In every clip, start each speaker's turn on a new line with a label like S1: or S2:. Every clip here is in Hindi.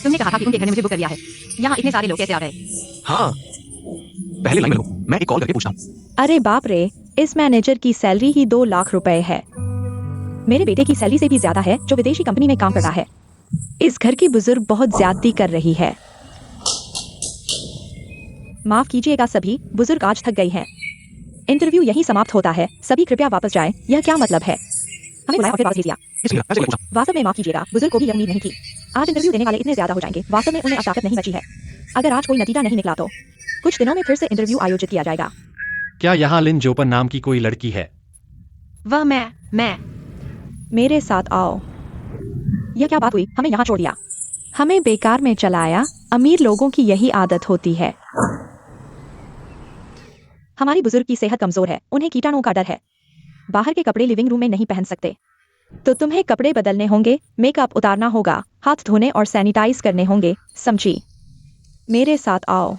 S1: तुमने कहा था कि उनके घर ने मुझे बुक कर लिया है। यहाँ इतने सारे लोग कैसे आ गए?
S2: हाँ, पहले लाइन में लगो, मैं एक कॉल करके पूछता हूँ।
S3: अरे बाप रे, इस मैनेजर की सैलरी ही 2 लाख रुपए है। मेरे बेटे की सैलरी से भी ज्यादा है जो विदेशी कंपनी में काम करता है। इस घर की बुजुर्ग बहुत ज्यादती कर रही है। माफ कीजिएगा सभी, बुजुर्ग आज थक गई हैं। इंटरव्यू यहीं समाप्त होता है, सभी कृपया वापस जाएं। यह क्या मतलब है? हमें बुलाया और फिर वापस भेज दिया।
S2: इसलिए मैं पूछता हूँ।
S3: वास्तव में माफ कीजिएगा, बुजुर्ग को भी यह उम्मीद नहीं थी। आज इंटरव्यू देने वाले इतने ज्यादा हो जाएंगे, वास्तव में उन्हें अब ताकत नहीं बची है। अगर आज कोई नतीजा नहीं निकला तो कुछ दिनों में फिर से इंटरव्यू आयोजित किया जाएगा।
S4: क्या यहाँ लिन जोपन नाम की कोई लड़की है?
S1: वह मैं
S3: मेरे साथ आओ। यह क्या बात हुई? हमें यहाँ छोड़ दिया, हमें बेकार में चलाया। अमीर लोगों की यही आदत होती है। हमारी बुजुर्ग की सेहत कमजोर है, उन्हें कीटाणुओं का डर है। बाहर के कपड़े लिविंग रूम में नहीं पहन सकते, तो तुम्हें कपड़े बदलने होंगे, मेकअप उतारना होगा, हाथ धोने और सैनिटाइज करने होंगे, समझी? मेरे साथ आओ।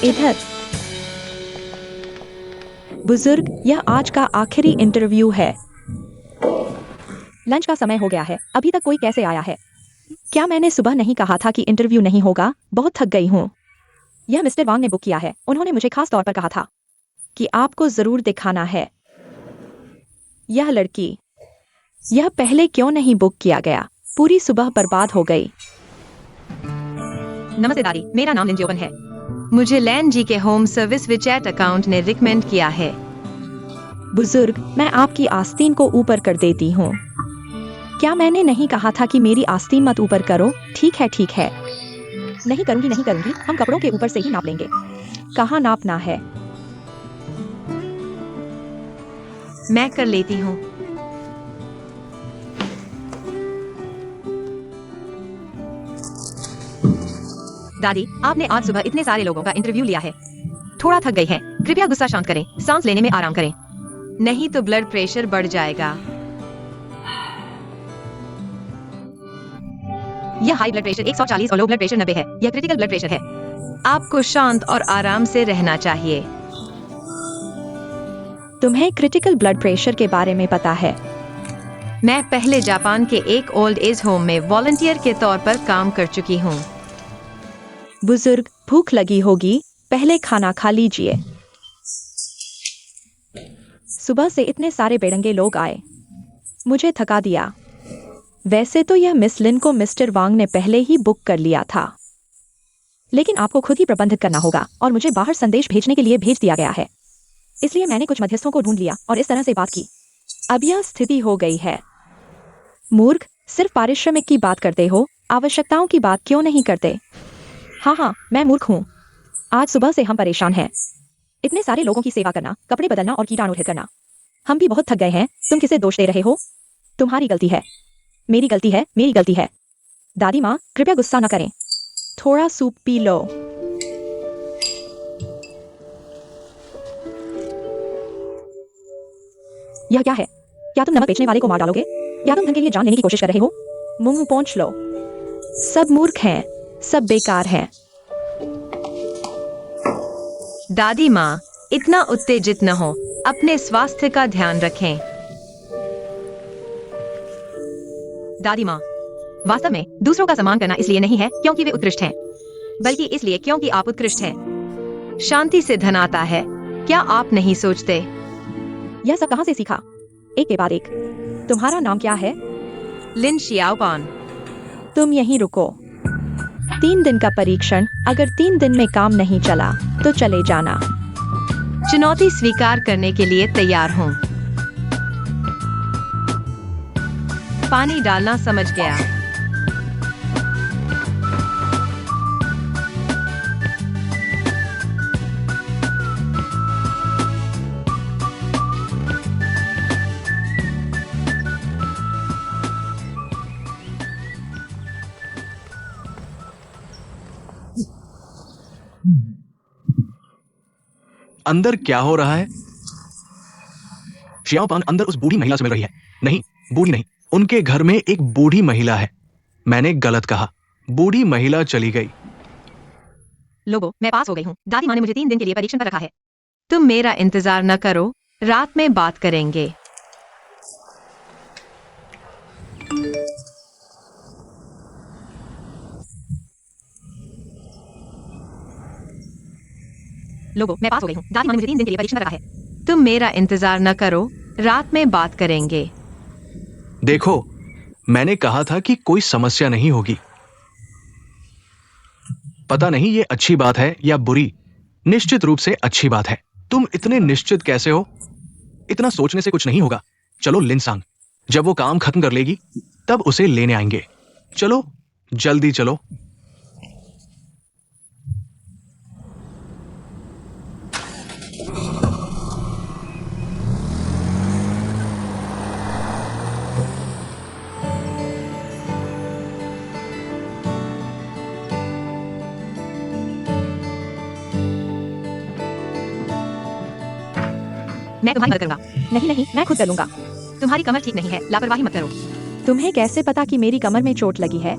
S3: इधर बुजुर्ग, यह आज का आखिरी इंटरव्यू है। लंच का समय हो गया है, अभी तक कोई कैसे आया है? क्या मैंने सुबह नहीं कहा था कि इंटरव्यू नहीं होगा? बहुत थक गई हूँ। यह मिस्टर वांग ने बुक किया है, उन्होंने मुझे खास तौर पर कहा था कि आपको जरूर दिखाना है। यह लड़की, यह पहले क्यों नहीं बुक किया गया? पूरी सुबह बर्बाद हो गई।
S1: नमस्ते दादी, मेरा नाम लिन जोपन है। मुझे लैन जी के होम सर्विस विचैट अकाउंट ने रिकमेंड किया है।
S3: बुजुर्ग, मैं आपकी आस्तीन को ऊपर कर देती हूँ। क्या मैंने नहीं कहा था कि मेरी आस्तीन मत ऊपर करो? ठीक है ठीक है, नहीं करूँगी। हम कपड़ों के ऊपर से ही नाप लेंगे। कहाँ नापना है?
S1: मैं कर लेती हूँ। दादी, आपने आज सुबह इतने सारे लोगों का इंटरव्यू लिया है, थोड़ा थक गई हैं। कृपया गुस्सा शांत करें, सांस लेने में आराम करें, नहीं तो ब्लड प्रेशर बढ़ जाएगा। यह हाई ब्लड प्रेशर 140 और लो ब्लड प्रेशर 90 है। यह क्रिटिकल ब्लड प्रेशर है। आपको शांत और आराम से रहना चाहिए।
S3: तुम्हें क्रिटिकल ब्लड प्रेशर के बारे में पता है?
S1: मैं पहले जापान के एक ओल्ड एज होम में वॉलंटियर के तौर पर काम कर चुकी हूँ।
S3: बुजुर्ग, भूख लगी होगी, पहले खाना खा लीजिए। सुबह से इतने सारे बेढंगे लोग आए, मुझे थका दिया। वैसे तो यह मिस लिन को मिस्टर वांग ने पहले ही बुक कर लिया था, लेकिन आपको खुद ही प्रबंधित करना होगा और मुझे बाहर संदेश भेजने के लिए भेज दिया गया है। इसलिए मैंने कुछ मध्यस्थों को ढूंढ लिया और इस तरह से बात की। अब यह स्थिति हो गई है। मूर्ख, सिर्फ पारिश्रमिक की बात करते हो, आवश्यकताओं की बात क्यों नहीं करते? हाँ, मैं मूर्ख हूँ। आज सुबह से हम परेशान हैं। इतने सारे लोगों की सेवा करना, कपड़े बदलना और कीटाणु रहित करना। हम भी बहुत थक गए हैं। तुम किसे दोष दे रहे हो? तुम्हारी गलती है, मेरी गलती है, मेरी गलती है। दादी माँ, कृपया गुस्सा न करें, थोड़ा सूप पी लो। यह क्या है? क्या तुम नमक बेचने वाले को मार डालोगे? या तुम धन के लिए जान लेने की कोशिश कर रहे हो? मुंह पोंछ लो। सब मूर्ख हैं, सब बेकार हैं।
S1: दादी माँ, इतना उत्तेजित न हो, अपने स्वास्थ्य का ध्यान रखें। दादी माँ, वास्तव में दूसरों का सम्मान करना इसलिए नहीं है क्योंकि वे उत्कृष्ट हैं, बल्कि इसलिए क्योंकि आप उत्कृष्ट हैं। शांति से धन आता है, क्या आप नहीं सोचते?
S3: यह सब कहाँ से सीखा? एक के बाद एक। तुम्हारा नाम क्या है?
S1: लिन शियाओपान।
S3: तुम यहीं रुको। 3 दिन का परीक्षण, अगर 3 दिन में काम नहीं चला तो चले जाना।
S1: चुनौती स्वीकार करने के लिए तैयार हूँ। पानी डालना समझ गया।
S2: अंदर क्या हो रहा है? श्याओपान अंदर उस बूढ़ी महिला से मिल रही है। नहीं, बूढ़ी नहीं, उनके घर में एक बूढ़ी महिला है। मैंने गलत कहा, बूढ़ी महिला चली गई।
S1: लोगों, मैं पास हो गई हूँ। दादी माँ ने मुझे 3 दिन के लिए परीक्षण पर रखा है। तुम मेरा इंतजार न करो, रात में बात करेंगे। लोगों, मैं पास हो गई हूँ। दादी माँ ने मुझे 3 दिन के लिए परीक्षण पर रखा है। तुम मेरा इंतजार न करो, रात में बात करेंगे।
S2: देखो, मैंने कहा था कि कोई समस्या नहीं होगी। पता नहीं ये अच्छी बात है या बुरी। निश्चित रूप से अच्छी बात है। तुम इतने निश्चित कैसे हो? इतना सोचने से कुछ नहीं होगा। चलो लिनसांग, जब वो काम खत्म कर लेगी तब उसे लेने आएंगे। चलो, जल्दी चलो।
S1: मैं तुम्हारी मदद करूंगा।
S3: नहीं नहीं, मैं खुद कर लूंगा।
S1: तुम्हारी कमर ठीक नहीं है, लापरवाही मत करो।
S3: तुम्हें कैसे पता कि मेरी कमर में चोट लगी है?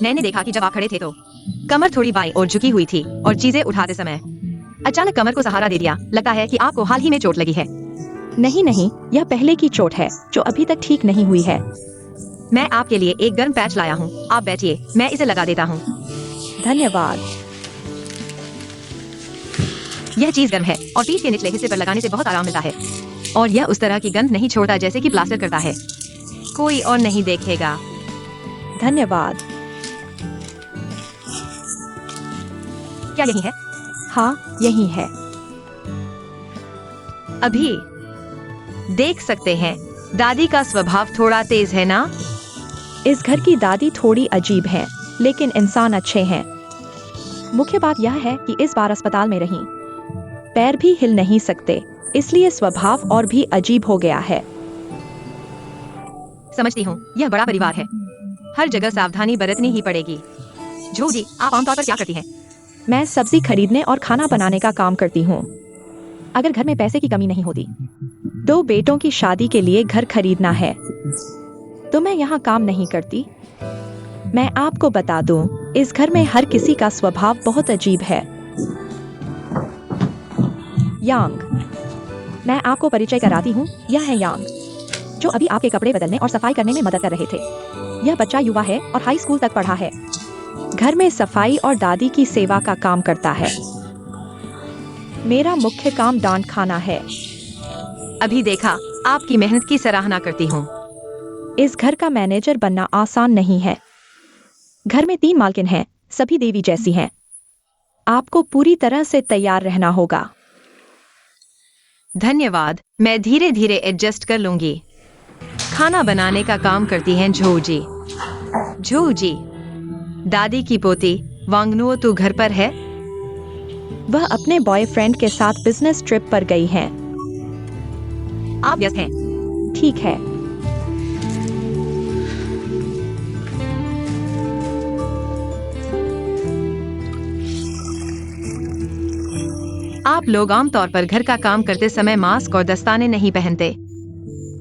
S1: मैंने देखा कि जब आप खड़े थे तो कमर थोड़ी बाईं ओर झुकी हुई थी और चीजें उठाते समय अचानक कमर को सहारा दे दिया। लगता है कि आपको हाल ही में चोट लगी है।
S3: नहीं नहीं, यह पहले की चोट है जो अभी तक ठीक नहीं हुई है।
S1: मैं आपके लिए एक गर्म पैच लाया हूँ। आप बैठिए, मैं इसे लगा देता हूँ।
S3: धन्यवाद।
S1: यह चीज गर्म है और पीठ के निचले हिस्से पर लगाने से बहुत आराम मिलता है और यह उस तरह की गंध नहीं छोड़ता जैसे कि प्लास्टर करता है। कोई और नहीं देखेगा।
S3: धन्यवाद।
S1: क्या यही है?
S3: हाँ, यही है।
S1: अभी देख सकते हैं, दादी का स्वभाव थोड़ा तेज है ना?
S3: इस घर की दादी थोड़ी अजीब है, लेकिन इंसान अच्छे हैं। मुख्य बात यह है कि इस बार अस्पताल में रहीं। पैर भी हिल नहीं सकते, इसलिए स्वभाव और भी अजीब हो गया है।
S1: समझती हूँ, यह बड़ा परिवार है। हर जगह सावधानी बरतनी ही पड़ेगी। जो जी, आप आमतौर पर क्या करती हैं?
S3: मैं सब्जी खरीदने और खाना बनाने का काम करती हूँ। अगर घर में पैसे की कमी नहीं होती। 2 बेटों की शादी के लिए घर खरीदना है, तो मैं यहाँ काम नहीं करती। मैं आपको बता दूं, इस घर में हर किसी का स्वभाव बहुत अजीब है। यांग, मैं आपको परिचय कराती हूँ। यह है यांग, जो अभी आपके कपड़े बदलने और सफाई करने में मदद कर रहे थे। यह बच्चा युवा है और हाई स्कूल तक पढ़ा है। घर में सफाई और दादी की सेवा का काम करता है। मेरा मुख्य काम डांट खाना है।
S1: अभी देखा, आपकी मेहनत की सराहना करती हूँ।
S3: इस घर का मैनेजर बनना आसान नहीं है। घर में 3 मालकिन हैं, सभी देवी जैसी हैं। आपको पूरी तरह से तैयार रहना होगा।
S1: धन्यवाद, मैं धीरे धीरे एडजस्ट कर लूंगी। खाना बनाने का काम करती हैं झोजी। झोजी, दादी की पोती वांगनुओ तू घर पर है?
S3: वह अपने बॉयफ्रेंड के साथ बिजनेस ट्रिप पर गई हैं।
S1: आप व्यस्त हैं?
S3: ठीक है।
S1: आप लोग आमतौर पर घर का काम करते समय मास्क और दस्ताने नहीं पहनते।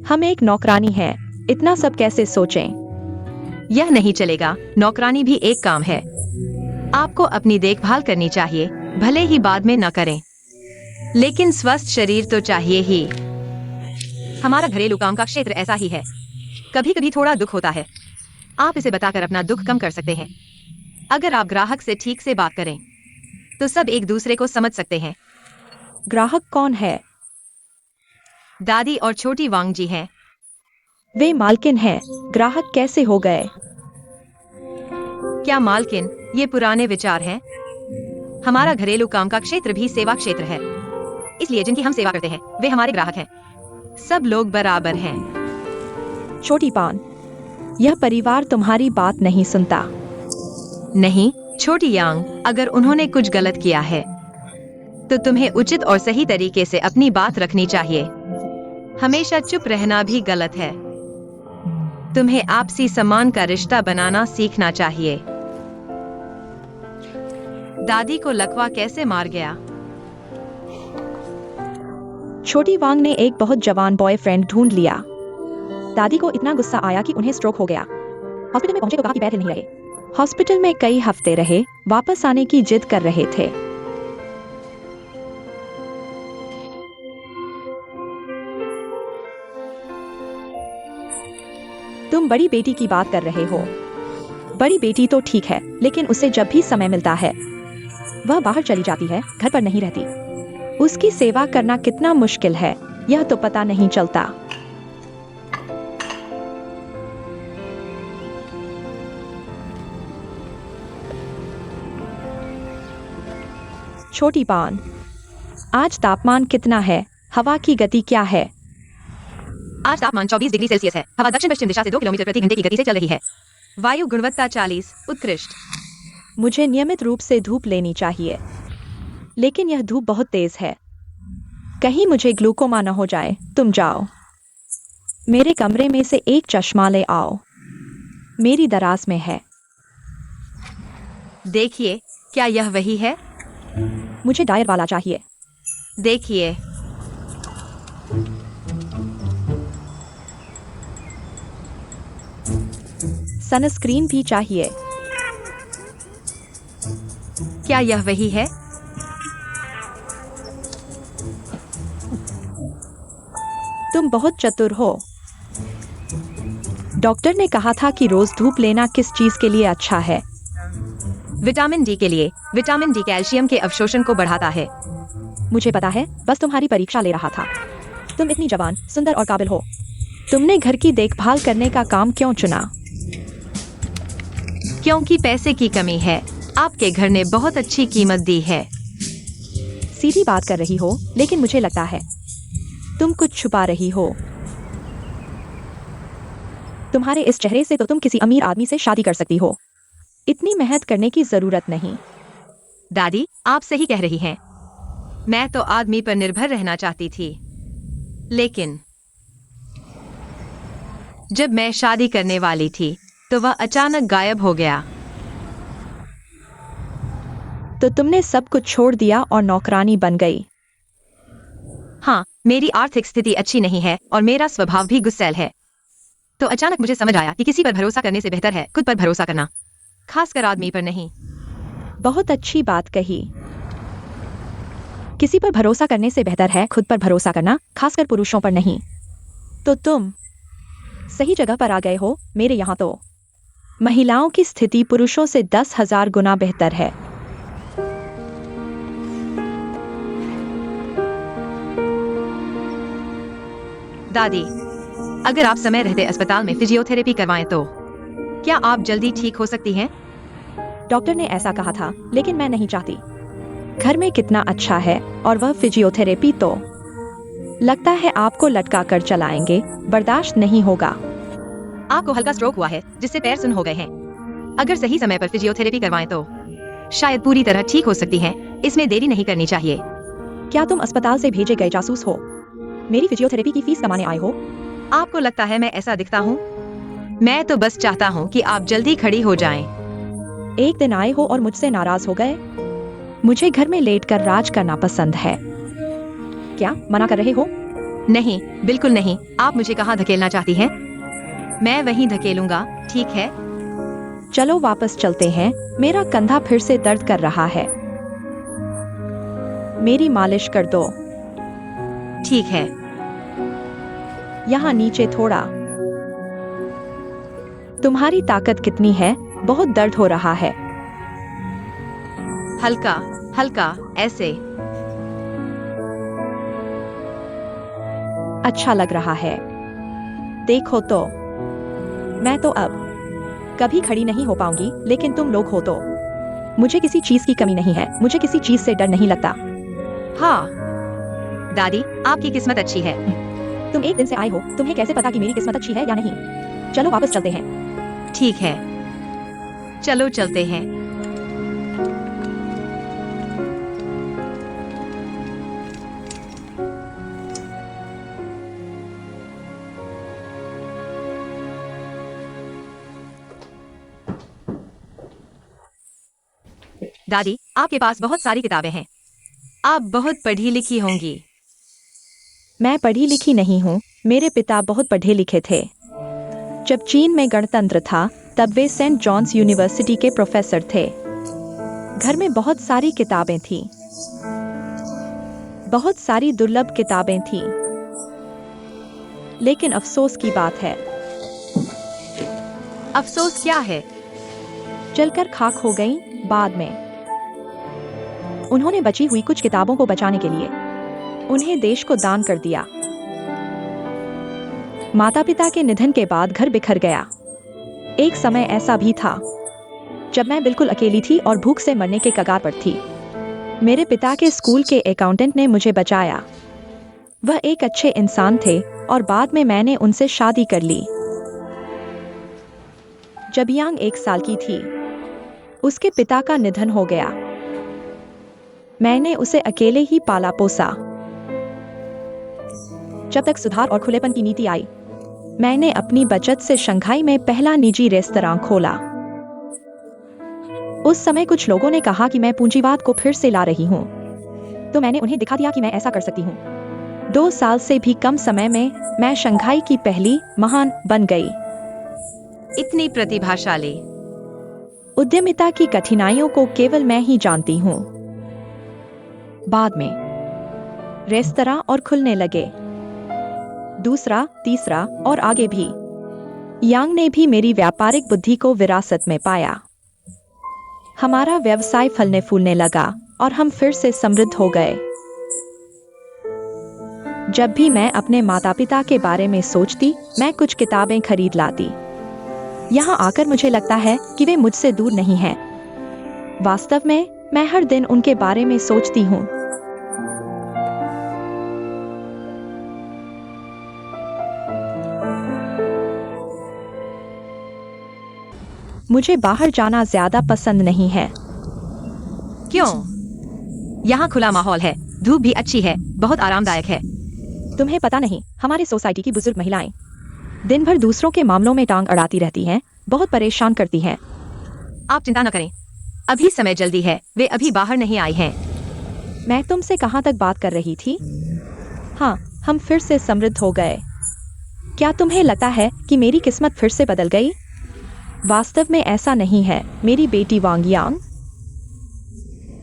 S3: हम एक नौकरानी हैं, इतना सब कैसे सोचें?
S1: यह नहीं चलेगा, नौकरानी भी एक काम है। आपको अपनी देखभाल करनी चाहिए, भले ही बाद में न करें, लेकिन स्वस्थ शरीर तो चाहिए ही। हमारा घरेलू काम का क्षेत्र ऐसा ही है। कभी कभी थोड़ा दुख होता है। आप इसे बताकर अपना दुख कम कर सकते हैं। अगर आप ग्राहक से ठीक से बात करें, तो सब एक दूसरे को समझ सकते हैं।
S3: ग्राहक कौन है?
S1: दादी और छोटी वांग जी हैं।
S3: वे मालकिन हैं। ग्राहक कैसे हो गए?
S1: क्या मालकिन? ये पुराने विचार हैं। हमारा घरेलू काम का क्षेत्र भी सेवा क्षेत्र है, इसलिए जिनकी हम सेवा करते हैं वे हमारे ग्राहक हैं। सब लोग बराबर हैं।
S3: छोटी पान, यह परिवार तुम्हारी बात नहीं सुनता।
S1: नहीं छोटी यांग, अगर उन्होंने कुछ गलत किया है तो तुम्हें उचित और सही तरीके से अपनी बात रखनी चाहिए। हमेशा चुप रहना भी गलत है। तुम्हें आपसी सम्मान का रिश्ता बनाना सीखना चाहिए। दादी को लकवा कैसे मार गया?
S3: छोटी वांग ने एक बहुत जवान बॉयफ्रेंड ढूंढ लिया। दादी को इतना गुस्सा आया कि उन्हें स्ट्रोक हो गया। हॉस्पिटल में पहुंचे तो कहा कि पैर हिल नहीं रहे। हॉस्पिटल में कई हफ्ते रहे, वापस आने की जिद कर रहे थे। तुम बड़ी बेटी की बात कर रहे हो। बड़ी बेटी तो ठीक है, लेकिन उसे जब भी समय मिलता है वह बाहर चली जाती है, घर पर नहीं रहती। उसकी सेवा करना कितना मुश्किल है यह तो पता नहीं चलता। छोटी पान, आज तापमान कितना है? हवा की गति क्या है?
S1: आज तापमान 24 डिग्री सेल्सियस है। हवा दक्षिण पश्चिम दिशा से 2 किलोमीटर प्रति घंटे की गति से चल रही है। वायु गुणवत्ता 40, उत्कृष्ट।
S3: मुझे नियमित रूप से धूप लेनी चाहिए, लेकिन यह धूप बहुत तेज है। कहीं मुझे ग्लूकोमा न हो जाए। तुम जाओ, मेरे कमरे में से एक चश्मा ले आओ, मेरी दराज में है।
S1: देखिए, क्या यह वही है?
S3: मुझे डायर वाला चाहिए।
S1: देखिए,
S3: सनस्क्रीन भी चाहिए।
S1: क्या यह वही है?
S3: तुम बहुत चतुर हो। डॉक्टर ने कहा था कि रोज धूप लेना किस चीज के लिए अच्छा है?
S1: विटामिन डी के लिए। विटामिन डी कैल्शियम के अवशोषण को बढ़ाता है।
S3: मुझे पता है, बस तुम्हारी परीक्षा ले रहा था। तुम इतनी जवान, सुंदर और काबिल हो। तुमने घर की देखभाल करने का काम क्यों चुना?
S1: क्योंकि पैसे की कमी है। आपके घर ने बहुत अच्छी कीमत दी है।
S3: सीधी बात कर रही हो, लेकिन मुझे लगता है तुम कुछ छुपा रही हो। तुम्हारे इस चेहरे से तो तुम किसी अमीर आदमी से शादी कर सकती हो। इतनी मेहनत करने की जरूरत नहीं।
S1: दादी, आप सही कह रही हैं। मैं तो आदमी पर निर्भर रहना चाहती थी, लेकिन जब मैं शादी करने वाली थी तो वह अचानक गायब हो गया।
S3: तो तुमने सब कुछ छोड़ दिया और नौकरानी बन गई।
S1: हाँ, मेरी आर्थिक स्थिति अच्छी नहीं है और मेरा स्वभाव भी गुस्सैल है। तो अचानक मुझे समझ आया कि किसी पर भरोसा करने से बेहतर है खुद पर भरोसा करना, खासकर आदमी पर नहीं।
S3: बहुत अच्छी बात कही। किसी पर भरोसा करने से बेहतर है खुद पर भरोसा करना, खासकर पुरुषों पर नहीं। तो तुम सही जगह पर आ गए हो। मेरे यहाँ तो महिलाओं की स्थिति पुरुषों से 10,000 गुना बेहतर है।
S1: दादी, अगर आप समय रहते अस्पताल में फिजियोथेरेपी करवाएं तो क्या आप जल्दी ठीक हो सकती हैं?
S3: डॉक्टर ने ऐसा कहा था, लेकिन मैं नहीं चाहती। घर में कितना अच्छा है, और वह फिजियोथेरेपी तो लगता है आपको लटका कर चलाएंगे, बर्दाश्त नहीं होगा।
S1: आपको हल्का स्ट्रोक हुआ है जिससे पैर सुन्न हो गए हैं। अगर सही समय पर फिजियोथेरेपी करवाएं तो शायद पूरी तरह ठीक हो सकती हैं। इसमें देरी नहीं करनी चाहिए।
S3: क्या तुम अस्पताल से भेजे गए जासूस हो? मेरी फिजियोथेरेपी की फीस कमाने आए हो?
S1: आपको लगता है मैं ऐसा दिखता हूँ? मैं तो बस चाहता हूँ कि आप जल्दी खड़ी हो जाएं।
S3: एक दिन आए हो और मुझसे नाराज हो गए। मुझे घर में लेटकर राज करना पसंद है। क्या मना कर रहे हो?
S1: नहीं, बिल्कुल नहीं। आप मुझे कहाँ धकेलना चाहती हैं? मैं वहीं धकेलूंगा, ठीक है?
S3: चलो वापस चलते हैं। मेरा कंधा फिर से दर्द कर रहा है। मेरी मालिश कर दो।
S1: ठीक है।
S3: यहाँ नीचे थोड़ा। तुम्हारी ताकत कितनी है? बहुत दर्द हो रहा है।
S1: हल्का हल्का, ऐसे।
S3: अच्छा लग रहा है। देखो तो, मैं तो अब कभी खड़ी नहीं हो पाऊंगी, लेकिन तुम लोग हो तो। मुझे किसी चीज की कमी नहीं है। मुझे किसी चीज से डर नहीं लगता।
S1: हाँ दादी, आपकी किस्मत अच्छी है।
S3: तुम एक दिन से आए हो, तुम्हें कैसे पता कि मेरी किस्मत अच्छी है या नहीं? चलो वापस चलते हैं।
S1: ठीक है, चलो चलते हैं। दादी, आपके पास बहुत सारी किताबें हैं। आप बहुत पढ़ी लिखी होंगी।
S3: मैं पढ़ी लिखी नहीं हूँ। मेरे पिता बहुत पढ़े लिखे थे। जब चीन में गणतंत्र था तब वे सेंट जॉन्स यूनिवर्सिटी के प्रोफेसर थे। घर में बहुत सारी किताबें थीं। बहुत सारी दुर्लभ किताबें थीं। लेकिन अफसोस की बात है।
S1: अफसोस क्या है?
S3: जलकर खाक हो गई। बाद में उन्होंने बची हुई कुछ किताबों को बचाने के लिए उन्हें देश को दान कर दिया। माता पिता के निधन के बाद घर बिखर गया। एक समय ऐसा भी था जब मैं बिल्कुल अकेली थी और भूख से मरने के कगार पर थी। मेरे पिता के स्कूल के अकाउंटेंट ने मुझे बचाया। वह एक अच्छे इंसान थे और बाद में मैंने उनसे शादी कर ली। जब यांग 1 साल की थी उसके पिता का निधन हो गया। मैंने उसे अकेले ही पाला पोसा। जब तक सुधार और खुलेपन की नीति आई, मैंने अपनी बचत से शंघाई में पहला निजी रेस्तरां खोला। उस समय कुछ लोगों ने कहा कि मैं पूंजीवाद को फिर से ला रही हूं, तो मैंने उन्हें दिखा दिया कि मैं ऐसा कर सकती हूं। 2 साल से भी कम समय में मैं शंघाई की पहली महान बन गई।
S1: इतनी प्रतिभाशाली।
S3: उद्यमिता की कठिनाइयों को केवल मैं ही जानती हूँ। बाद में रेस्तरां और खुलने लगे, दूसरा, तीसरा और आगे भी। यांग ने भी मेरी व्यापारिक बुद्धि को विरासत में पाया। हमारा व्यवसाय फलने फूलने लगा और हम फिर से समृद्ध हो गए। जब भी मैं अपने माता पिता के बारे में सोचती, मैं कुछ किताबें खरीद लाती। यहाँ आकर मुझे लगता है कि वे मुझसे दूर नहीं हैं। वास्तव में मैं हर दिन उनके बारे में सोचती हूँ। मुझे बाहर जाना ज्यादा पसंद नहीं है।
S1: क्यों? यहाँ खुला माहौल है, धूप भी अच्छी है, बहुत आरामदायक है।
S3: तुम्हें पता नहीं, हमारी सोसाइटी की बुजुर्ग महिलाएं दिन भर दूसरों के मामलों में टांग अड़ाती रहती हैं, बहुत परेशान करती हैं।
S1: आप चिंता न करें, अभी समय जल्दी है, वे अभी बाहर नहीं आई हैं।
S3: मैं तुमसे कहाँ तक बात कर रही थी? हाँ, हम फिर से समृद्ध हो गए। क्या तुम्हें लगता है कि मेरी किस्मत फिर से बदल गई? वास्तव में ऐसा नहीं है। मेरी बेटी वांग यांग,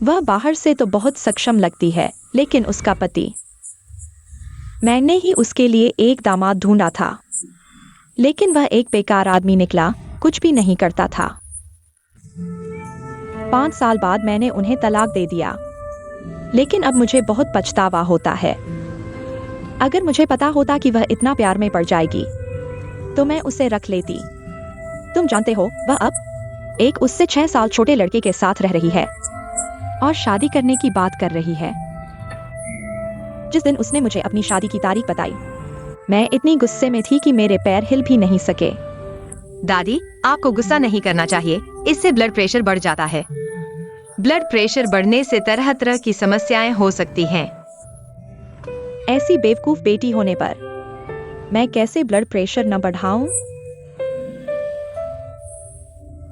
S3: वह बाहर से तो बहुत सक्षम लगती है, लेकिन उसका पति, मैंने ही उसके लिए एक दामाद ढूंढा था, लेकिन वह एक बेकार आदमी निकला, कुछ भी नहीं करता था। 5 साल बाद मैंने उन्हें तलाक दे दिया, लेकिन अब मुझे बहुत पछतावा होता है। अगर मुझे पता होता कि वह इतना प्यार में पड़ जाएगी, तो मैं उसे रख लेती। तुम जानते हो, वह अब एक उससे 6 साल छोटे लड़के के साथ रह रही है और शादी करने की बात कर रही है। जिस दिन उसने मुझे अपनी शादी की तारीख बताई, मैं इतनी गुस्से में थी कि मेरे पैर हिल भी नहीं सके।
S1: दादी, आपको गुस्सा नहीं करना चाहिए, इससे ब्लड प्रेशर बढ़ जाता है। ब्लड प्रेशर बढ़ने से तरह तरह की समस्याएं हो सकती हैं।
S3: ऐसी बेवकूफ बेटी होने पर मैं कैसे ब्लड प्रेशर न बढ़ाऊं?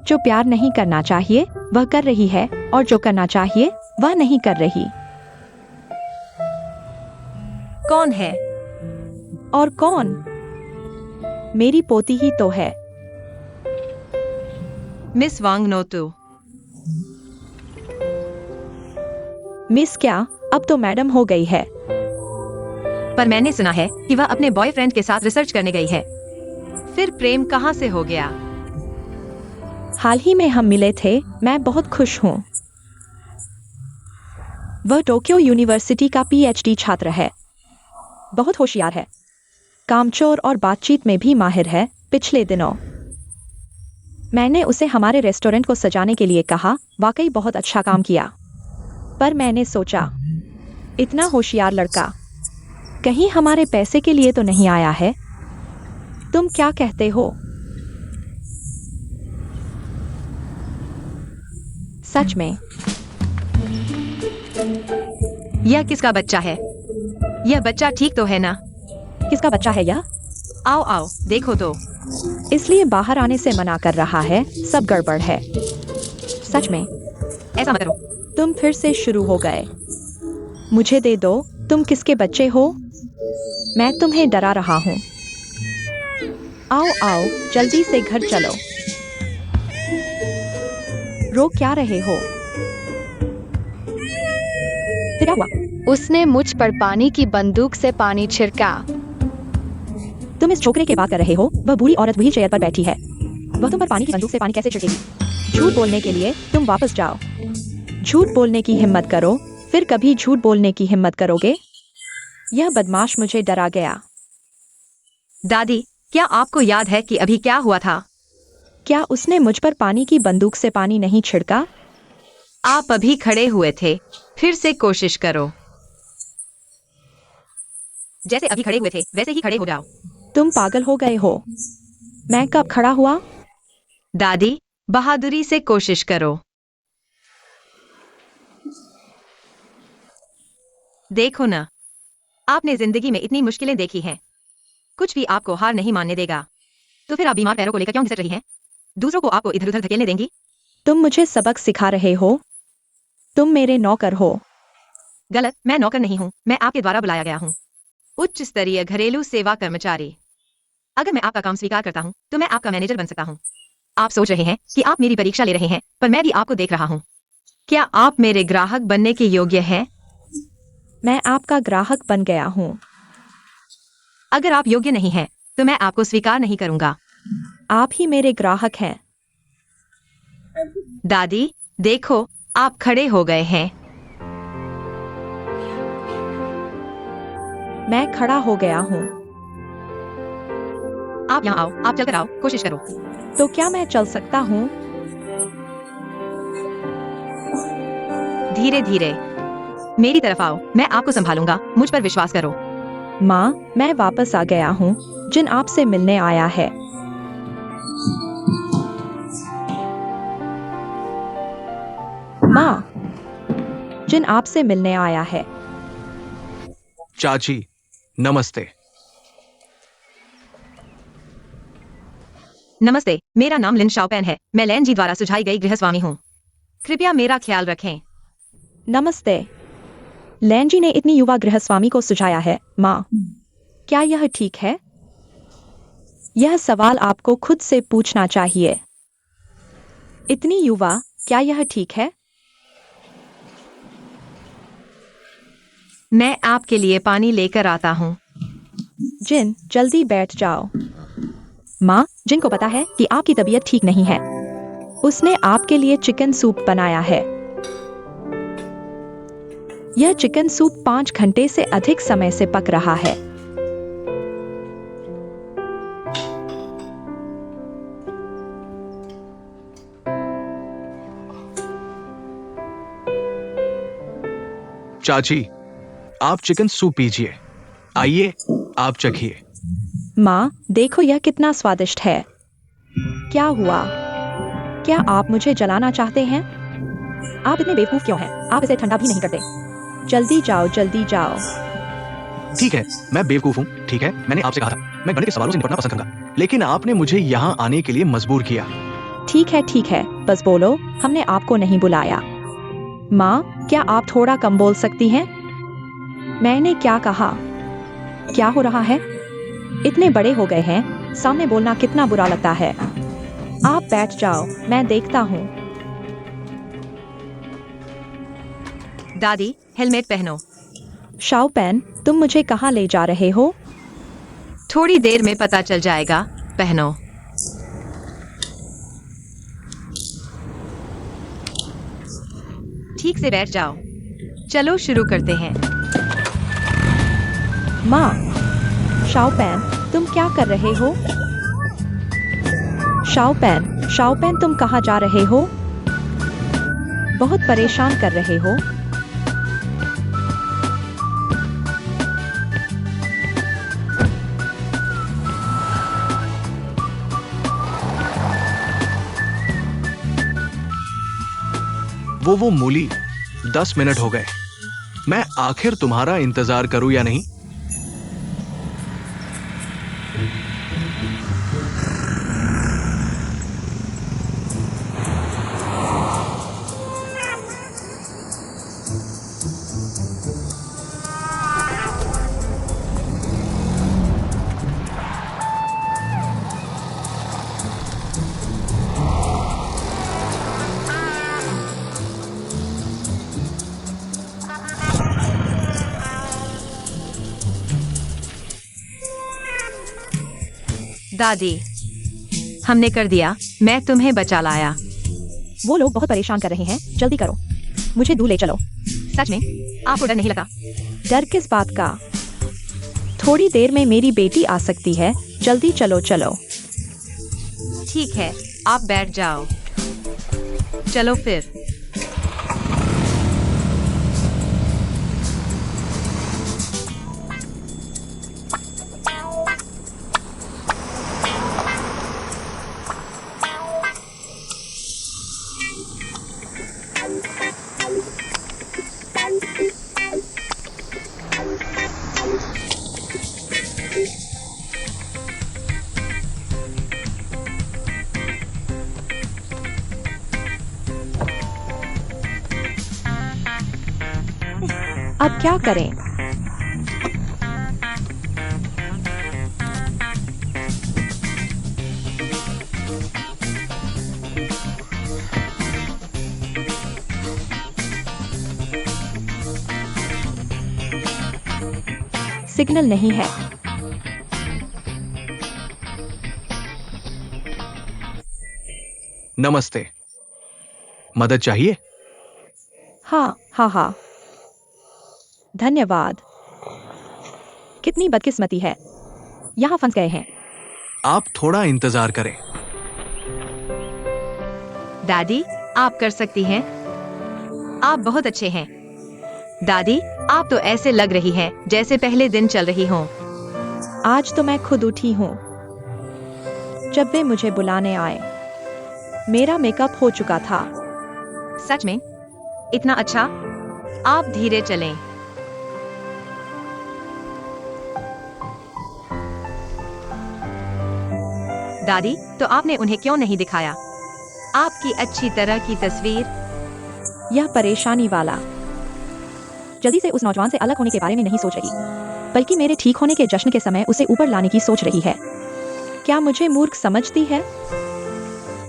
S3: जो प्यार नहीं करना चाहिए वह कर रही है, और जो करना चाहिए वह नहीं कर रही।
S1: कौन है?
S3: और कौन? मेरी पोती ही तो है।
S1: मिस वांग नोतू।
S3: मिस क्या, अब तो मैडम हो गई है।
S1: पर मैंने सुना है कि वह अपने बॉयफ्रेंड के साथ रिसर्च करने गई है। फिर प्रेम कहाँ से हो गया?
S3: हाल ही में हम मिले थे। मैं बहुत खुश हूँ। वह टोक्यो यूनिवर्सिटी का PhD छात्र है। बहुत होशियार है, कामचोर और बातचीत में भी माहिर है। पिछले दिनों मैंने उसे हमारे रेस्टोरेंट को सजाने के लिए कहा। वाकई बहुत अच्छा काम किया। पर मैंने सोचा, इतना होशियार लड़का कहीं हमारे पैसे के लिए तो नहीं आया है? तुम क्या कहते हो? सच में?
S1: यह किसका बच्चा है? यह बच्चा ठीक तो है ना?
S3: किसका बच्चा है यह?
S1: आओ आओ, देखो तो।
S3: इसलिए बाहर आने से मना कर रहा है। सब गड़बड़ है। सच में?
S1: ऐसा मत करो।
S3: तुम फिर से शुरू हो गए। मुझे दे दो। तुम किसके बच्चे हो? मैं तुम्हें डरा रहा हूँ। आओ आओ, जल्दी से घर चलो। रो क्या रहे हो? फिर क्या हुआ?
S5: उसने मुझ पर पानी की बंदूक से पानी छिड़का।
S3: तुम इस छोकरे की बात कर रहे हो? वह बूढ़ी औरत व्हील चेयर पर बैठी है। वह तुम पर पानी की बंदूक से पानी कैसे छिड़केगी? झूठ बोलने के लिए तुम वापस जाओ। झूठ बोलने की हिम्मत करो, फिर कभी झूठ बोलने की हिम्मत करोगे? यह बदमाश मुझे डरा गया।
S1: दादी, क्या आपको याद है कि अभी क्या हुआ था?
S3: क्या उसने मुझ पर पानी की बंदूक से पानी नहीं छिड़का?
S1: आप अभी खड़े हुए थे। फिर से कोशिश करो। जैसे अभी खड़े हुए थे वैसे ही खड़े हो जाओ।
S3: तुम पागल हो गए हो। मैं कब खड़ा हुआ?
S1: दादी, बहादुरी से कोशिश करो। देखो ना, आपने जिंदगी में इतनी मुश्किलें देखी हैं। कुछ भी आपको हार नहीं मानने देगा। तो फिर आप बीमार पैरों को लेकर क्यों घिसट रही हैं? दूसरों को आपको इधर उधर धकेलने देंगी?
S3: तुम मुझे सबक सिखा रहे हो? तुम मेरे नौकर हो।
S1: गलत, मैं नौकर नहीं हूँ। मैं आपके द्वारा बुलाया गया हूँ। उच्च स्तरीय घरेलू सेवा कर्मचारी। अगर मैं आपका काम स्वीकार करता हूँ तो मैं आपका मैनेजर बन सकता हूँ। आप सोच रहे हैं कि आप मेरी परीक्षा ले रहे हैं, पर मैं भी आपको देख रहा हूँ। क्या आप मेरे ग्राहक बनने के योग्य हैं?
S3: मैं आपका ग्राहक बन गया हूँ।
S1: अगर आप योग्य नहीं हैं, तो मैं आपको स्वीकार नहीं करूंगा।
S3: आप ही मेरे ग्राहक हैं।
S1: दादी, देखो, आप खड़े हो गए हैं।
S3: मैं खड़ा हो गया हूँ।
S1: आप यहाँ आओ, आप चलकर आओ, कोशिश करो।
S3: तो क्या मैं चल सकता हूँ?
S1: धीरे धीरे। मेरी तरफ आओ, मैं आपको संभालूंगा। मुझ पर विश्वास करो।
S3: माँ, मैं वापस आ गया हूँ। जिन आपसे मिलने आया है। माँ, जिन आपसे मिलने आया है।
S2: चाची, नमस्ते।
S1: नमस्ते, मेरा नाम लिन शाओपेन है। मैं लैन जी द्वारा सुझाई गई गृहस्वामी हूँ। कृपया मेरा ख्याल रखें।
S3: नमस्ते। लैन जी ने इतनी युवा गृहस्वामी को सुझाया है। माँ, क्या यह ठीक है? यह सवाल आपको खुद से पूछना चाहिए। इतनी युवा, क्या यह ठीक है?
S1: मैं आपके लिए पानी लेकर आता हूँ।
S3: जिन, जल्दी बैठ जाओ। माँ, जिन को पता है कि आपकी तबीयत ठीक नहीं है। उसने आपके लिए चिकन सूप बनाया है। यह चिकन सूप 5 घंटे से अधिक समय से पक रहा है।
S2: चाची, आप चिकन सूप पीजिए। आइए, आप चखिए।
S3: माँ, देखो यह कितना स्वादिष्ट है। क्या हुआ? क्या आप मुझे जलाना चाहते हैं? आप इतने बेवकूफ क्यों हैं? आप इसे ठंडा भी नहीं करते। जल्दी जाओ, जल्दी जाओ।
S2: ठीक है, मैं बेवकूफ हूँ। ठीक है, मैंने आपसे कहा था मैं गणित के सवालों से निपटना पसंद करूंगा, लेकिन आपने मुझे यहाँ आने के लिए मजबूर किया।
S3: ठीक है, बस बोलो, हमने आपको नहीं बुलाया। माँ, क्या आप थोड़ा कम बोल सकती हैं? मैंने क्या कहा? क्या हो रहा है? इतने बड़े हो गए हैं, सामने बोलना कितना बुरा लगता है। आप बैठ जाओ, मैं देखता हूँ।
S1: दादी, हेलमेट पहनो।
S3: शाओपेन, तुम मुझे कहाँ ले जा रहे हो?
S1: थोड़ी देर में पता चल जाएगा। पहनो। ठीक से बैठ जाओ। चलो शुरू करते हैं।
S3: माँ, शाओपेन, तुम क्या कर रहे हो? शाओपेन, तुम कहाँ जा रहे हो? बहुत परेशान कर रहे हो।
S2: वो मूली, 10 मिनट हो गए। मैं आखिर तुम्हारा इंतजार करूं या नहीं?
S1: दादी, हमने कर दिया, मैं तुम्हें बचा लाया।
S3: वो लोग बहुत परेशान कर रहे हैं, जल्दी करो, मुझे दूर ले चलो।
S1: सच में आपको डर नहीं लगा?
S3: डर किस बात का? थोड़ी देर में मेरी बेटी आ सकती है, जल्दी चलो चलो।
S1: ठीक है, आप बैठ जाओ। चलो फिर।
S3: अब क्या करें? सिग्नल नहीं है।
S2: नमस्ते। मदद चाहिए?
S3: हाँ हाँ हाँ, धन्यवाद। कितनी बदकिस्मती है, यहाँ फंस गए हैं।
S2: आप थोड़ा इंतजार करें।
S1: दादी, आप कर सकती हैं। आप बहुत अच्छे हैं। दादी, आप तो ऐसे लग रही हैं जैसे पहले दिन चल रही हों।
S3: आज तो मैं खुद उठी हूँ। जब वे मुझे बुलाने आए, मेरा मेकअप हो चुका था।
S1: सच में? इतना अच्छा? आप धीरे चलें। दादी, तो आपने उन्हें क्यों नहीं दिखाया आपकी अच्छी तरह की तस्वीर?
S3: यह परेशानी वाला जल्दी से उस नौजवान से अलग होने के बारे में नहीं सोच रही, बल्कि मेरे ठीक होने के जश्न के समय उसे ऊपर लाने की सोच रही है। क्या मुझे मूर्ख समझती है?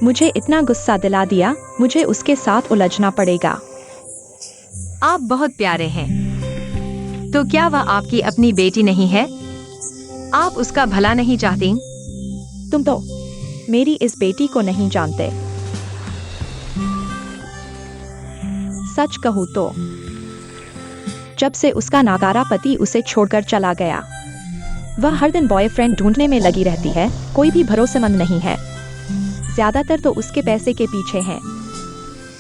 S3: मुझे इतना गुस्सा दिला दिया, मुझे उसके साथ उलझना पड़ेगा।
S1: आप बहुत प्यारे हैं। तो क्या वह आपकी अपनी बेटी नहीं है? आप उसका भला नहीं चाहती?
S3: तुम तो मेरी इस बेटी को नहीं जानते। सच कहूं तो जब से उसका नाकारा पति उसे छोड़कर चला गया, वह हर दिन बॉयफ्रेंड ढूंढने में लगी रहती है। कोई भी भरोसेमंद नहीं है, ज्यादातर तो उसके पैसे के पीछे हैं।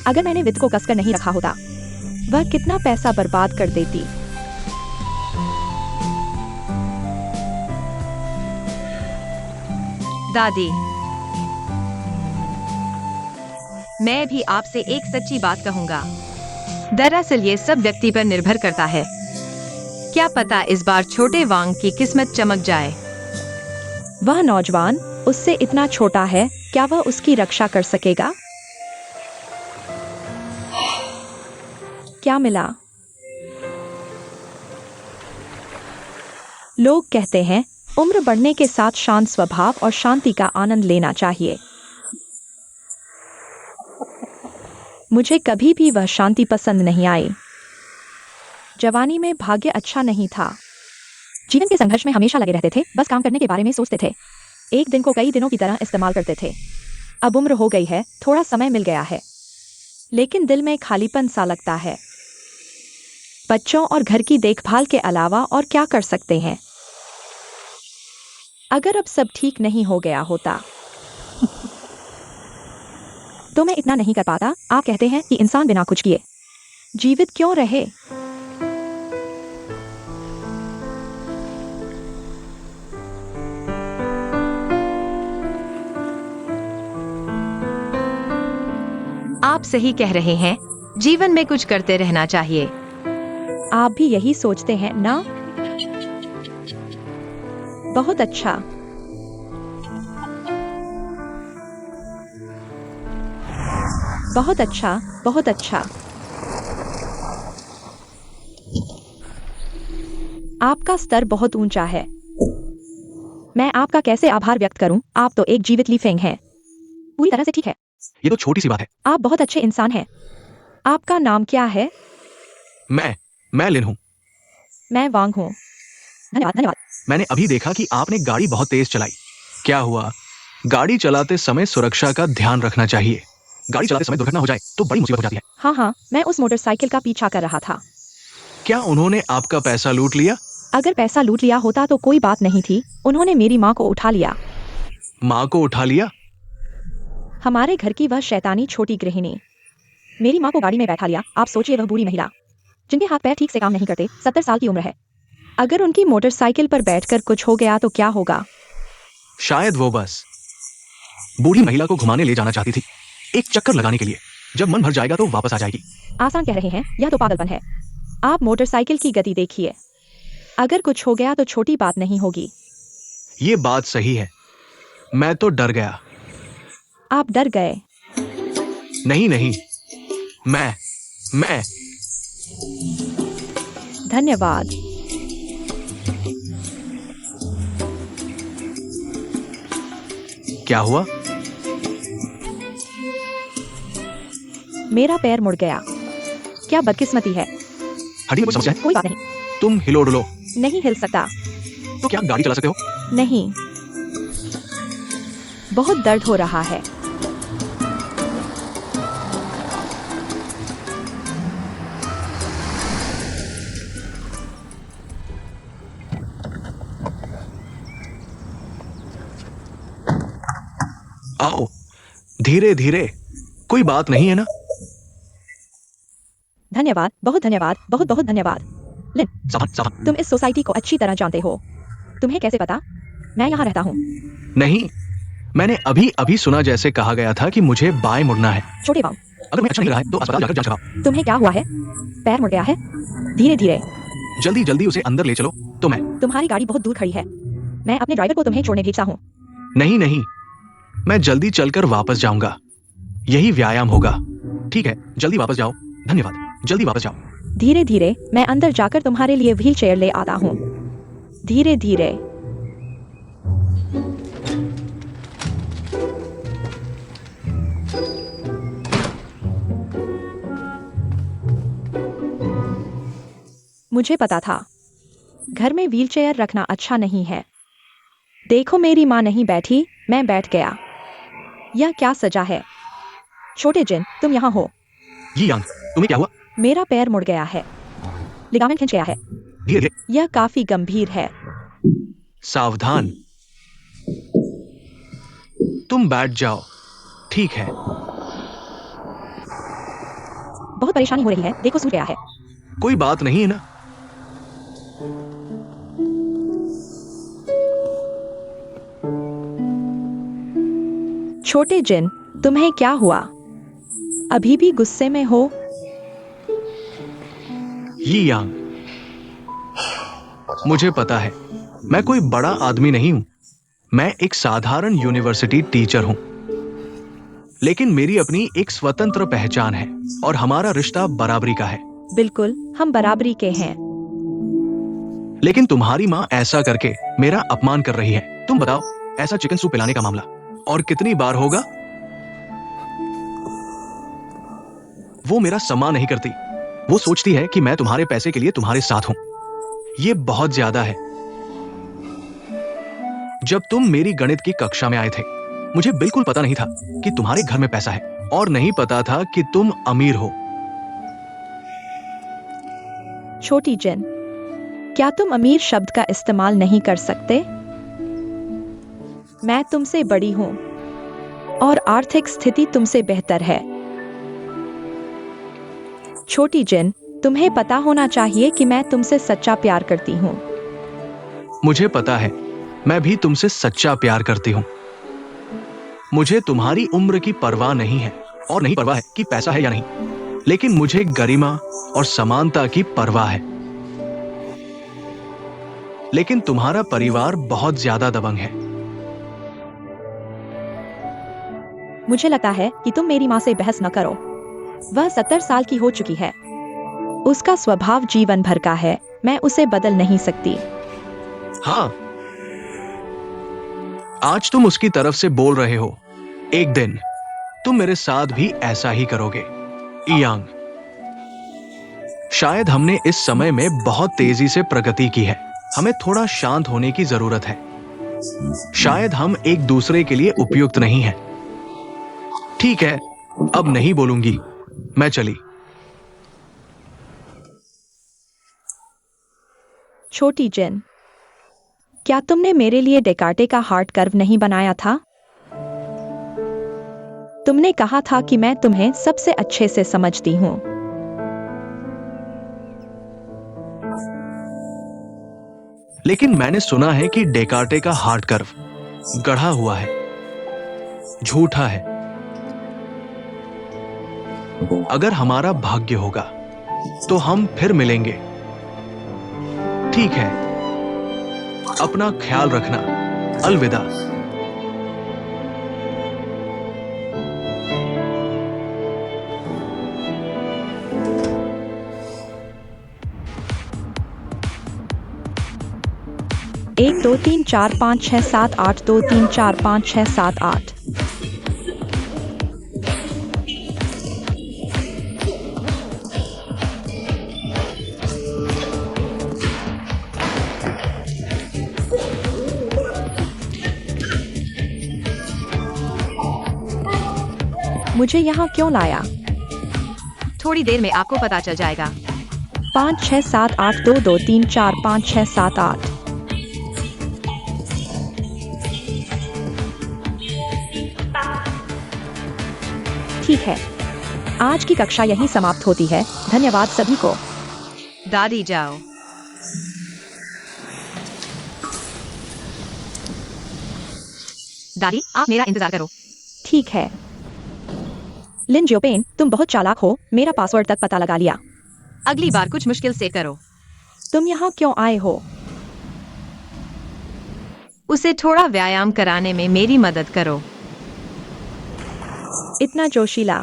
S3: अगर मैंने वित्त को कसकर नहीं रखा होता, वह कितना पैसा बर्बाद कर देती।
S1: दादी, मैं भी आपसे एक सच्ची बात कहूंगा। दरअसल ये सब व्यक्ति पर निर्भर करता है। क्या पता इस बार छोटे वांग की किस्मत चमक जाए।
S3: वह नौजवान उससे इतना छोटा है, क्या वह उसकी रक्षा कर सकेगा? क्या मिला? लोग कहते हैं उम्र बढ़ने के साथ शांत स्वभाव और शांति का आनंद लेना चाहिए। मुझे कभी भी वह शांति पसंद नहीं आई। जवानी में भाग्य अच्छा नहीं था। जीवन के संघर्ष में हमेशा लगे रहते थे, बस काम करने के बारे में सोचते थे। एक दिन को कई दिनों की तरह इस्तेमाल करते थे। अब उम्र हो गई है, थोड़ा समय मिल गया है, लेकिन दिल में खालीपन सा लगता है। बच्चों और घर की देखभाल के अलावा और क्या कर सकते हैं? अगर अब सब ठीक नहीं हो गया होता तो मैं इतना नहीं कर पाता। आप कहते हैं कि इंसान बिना कुछ किए जीवित क्यों रहे?
S1: आप सही कह रहे हैं, जीवन में कुछ करते रहना चाहिए।
S3: आप भी यही सोचते हैं ना? बहुत अच्छा। बहुत अच्छा, बहुत अच्छा। आपका स्तर बहुत ऊंचा है। मैं आपका कैसे आभार व्यक्त करूं? आप तो एक जीवित लीफेंग हैं। पूरी तरह से ठीक है।
S2: ये तो छोटी सी बात है।
S3: आप बहुत अच्छे इंसान हैं। आपका नाम क्या है?
S2: मैं लिन हूँ।
S3: मैं वांग हूँ। धन्यवाद धन्यवाद।
S2: मैंने अभी देखा कि आपने गाड़ी बहुत तेज चलाई। क्या हुआ? गाड़ी चलाते समय सुरक्षा का ध्यान रखना चाहिए। गाड़ी चलाते समय दुर्घटना हो जाए तो बड़ी मुसीबत हो जाती है।
S3: हाँ हाँ, मैं उस मोटरसाइकिल का पीछा कर रहा था।
S2: क्या उन्होंने आपका पैसा लूट लिया?
S3: अगर पैसा लूट लिया होता तो कोई बात नहीं थी, उन्होंने मेरी माँ को उठा लिया।
S2: माँ को उठा लिया?
S3: हमारे घर की वह शैतानी छोटी गृहिणी मेरी माँ को गाड़ी में बैठा लिया। आप सोचिए, वह बूढ़ी महिला जिनके हाथ पैर ठीक से काम नहीं करते, 70 साल की उम्र है। अगर उनकी मोटरसाइकिल पर बैठकर कुछ हो गया तो क्या होगा?
S2: शायद वो बस बूढ़ी महिला को घुमाने ले जाना चाहती थी, एक चक्कर लगाने के लिए। जब मन भर जाएगा तो वापस आ जाएगी।
S3: आसान कह रहे हैं, यह तो पागलपन है। आप मोटरसाइकिल की गति देखिए। अगर कुछ हो गया तो छोटी बात नहीं होगी।
S2: ये बात सही है। मैं तो डर गया।
S3: आप डर गए?
S2: नहीं नहीं, मैं
S3: धन्यवाद।
S2: क्या हुआ?
S3: मेरा पैर मुड़ गया। क्या बदकिस्मती है।
S2: हड्डी में कुछ समस्या है?
S3: कोई बात नहीं।
S2: तुम हिलो डुलो
S3: नहीं हिल सकता।
S2: तो क्या गाड़ी चला सकते हो?
S3: नहीं, बहुत दर्द हो रहा है।
S2: आओ, धीरे धीरे, कोई बात नहीं है ना?
S3: धन्यवाद, बहुत धन्यवाद, बहुत बहुत धन्यवाद। लिन,
S2: सावधान सावधान।
S3: तुम इस सोसाइटी को अच्छी तरह जानते हो। तुम्हें कैसे पता मैं यहाँ रहता हूँ?
S2: नहीं, मैंने अभी अभी सुना, जैसे कहा गया था कि मुझे बाएं मुड़ना है।
S3: छोटे पाँव,
S2: अगर मैं अच्छा नहीं रहा है तो अस्पताल जाकर जांच कराओ।
S3: तुम्हें क्या हुआ है? पैर मुड़ गया है? धीरे धीरे।
S2: जल्दी जल्दी उसे अंदर ले चलो। तो मैं
S3: तुम्हारी गाड़ी बहुत दूर खड़ी है। मैं अपने ड्राइवर को तुम्हें छोड़ने भेजता हूँ।
S2: नहीं नहीं, मैं जल्दी चलकर वापस जाऊंगा। यही व्यायाम होगा। ठीक है, जल्दी वापस जाओ। धन्यवाद, जल्दी वापस जाओ।
S3: धीरे धीरे, मैं अंदर जाकर तुम्हारे लिए व्हील चेयर ले आता हूँ। धीरे धीरे। मुझे पता था घर में व्हील चेयर रखना अच्छा नहीं है। देखो, मेरी माँ नहीं बैठी, मैं बैठ गया। यह क्या सजा है? छोटे जिन, तुम यहाँ हो।
S2: ये यांग, तुम्हें क्या हुआ?
S3: मेरा पैर मुड़ गया है, लिगामेंट खिंच गया है।
S2: धीरे धीरे,
S3: यह काफी गंभीर है।
S2: सावधान। तुम बैठ जाओ। ठीक है।
S3: बहुत परेशानी हो रही है, देखो सूज गया है।
S2: कोई बात नहीं है ना?
S3: छोटे जिन, तुम्हें क्या हुआ? अभी भी गुस्से में हो?
S2: ये यांग, मुझे पता है, मैं कोई बड़ा आदमी नहीं हूं। मैं एक साधारण यूनिवर्सिटी टीचर हूं। लेकिन मेरी अपनी एक स्वतंत्र पहचान है और हमारा रिश्ता बराबरी का है।
S3: बिल्कुल, हम बराबरी के हैं।
S2: लेकिन तुम्हारी माँ ऐसा करके मेरा अपमान कर रही है। तुम बताओ, ऐसा चिकन सूप पिलाने का मामला और कितनी बार होगा? वो मेरा सम्मान नहीं करती। वो सोचती है कि मैं तुम्हारे पैसे के लिए तुम्हारे साथ हूं। ये बहुत ज्यादा है। जब तुम मेरी गणित की कक्षा में आए थे, मुझे बिल्कुल पता नहीं था कि तुम्हारे घर में पैसा है और नहीं पता था कि तुम अमीर हो।
S3: छोटी जिन, क्या तुम अमीर शब्द का इस्तेमाल नहीं कर सकते? मैं तुमसे बड़ी हूं और आर्थिक स्थिति तुमसे बेहतर है। छोटी जिन, तुम्हें पता होना चाहिए कि मैं तुमसे सच्चा प्यार करती हूं।
S2: मुझे पता है, मैं भी तुमसे सच्चा प्यार करती हूं। मुझे तुम्हारी उम्र की परवाह नहीं है और नहीं परवाह है कि पैसा है या नहीं, लेकिन मुझे गरिमा और समानता की परवाह है। लेकिन तुम्हारा परिवार बहुत ज्यादा दबंग है।
S3: मुझे लगता है कि तुम मेरी माँ से बहस न करो। वह 70 साल की हो चुकी है। उसका स्वभाव जीवन भर का है। मैं उसे बदल नहीं सकती।
S2: हाँ, आज तुम उसकी तरफ से बोल रहे हो। एक दिन तुम मेरे साथ भी ऐसा ही करोगे। इयांग, शायद हमने इस समय में बहुत तेजी से प्रगति की है। हमें थोड़ा शांत होने की जरूरत है। शायद हम एक दूसरे के लिए उपयुक्त नहीं हैं। ठीक है, अब नहीं बोलूंगी, मैं चली।
S3: छोटी जिन, क्या तुमने मेरे लिए डेकार्टे का हार्ट कर्व नहीं बनाया था? तुमने कहा था कि मैं तुम्हें सबसे अच्छे से समझती हूं।
S2: लेकिन मैंने सुना है कि डेकार्टे का हार्ट कर्व गढ़ा हुआ है, झूठा है। अगर हमारा भाग्य होगा तो हम फिर मिलेंगे। ठीक है, अपना ख्याल रखना। अलविदा।
S3: एक 2 3 4 5 6 7 8 2 3 4 5 6 7 8। मुझे यहाँ क्यों लाया?
S1: थोड़ी देर में आपको पता चल जाएगा।
S3: 5 6 7 8 2 2 3 4 5 6 7 8। ठीक है, आज की कक्षा यहीं समाप्त होती है। धन्यवाद सभी को।
S1: दादी जाओ। दादी, आप मेरा इंतजार करो।
S3: ठीक है। लिन जियोपेन, तुम बहुत चालाक हो, मेरा पासवर्ड तक पता लगा लिया।
S1: अगली बार कुछ मुश्किल से करो।
S3: तुम यहाँ क्यों आए हो?
S1: उसे थोड़ा व्यायाम कराने में मेरी मदद करो।
S3: इतना जोशीला।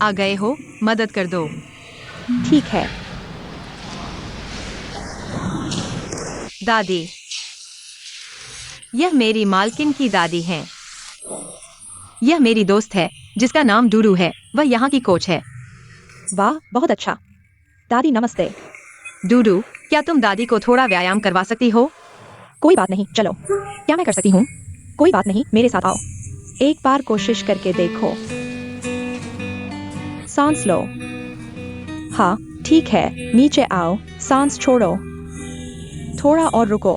S1: आ गए हो, मदद कर दो।
S3: ठीक है।
S1: दादी, यह मेरी मालकिन की दादी हैं। यह मेरी दोस्त है जिसका नाम डूडू है। वह यहाँ की कोच है।
S3: वाह, बहुत अच्छा। दादी नमस्ते।
S1: डूडू, क्या तुम दादी को थोड़ा व्यायाम करवा सकती हो?
S3: कोई बात नहीं, चलो। क्या मैं कर सकती हूँ? कोई बात नहीं, मेरे साथ आओ। एक बार कोशिश करके देखो। सांस लो। हाँ, ठीक है, नीचे आओ, सांस छोड़ो। थोड़ा और रुको।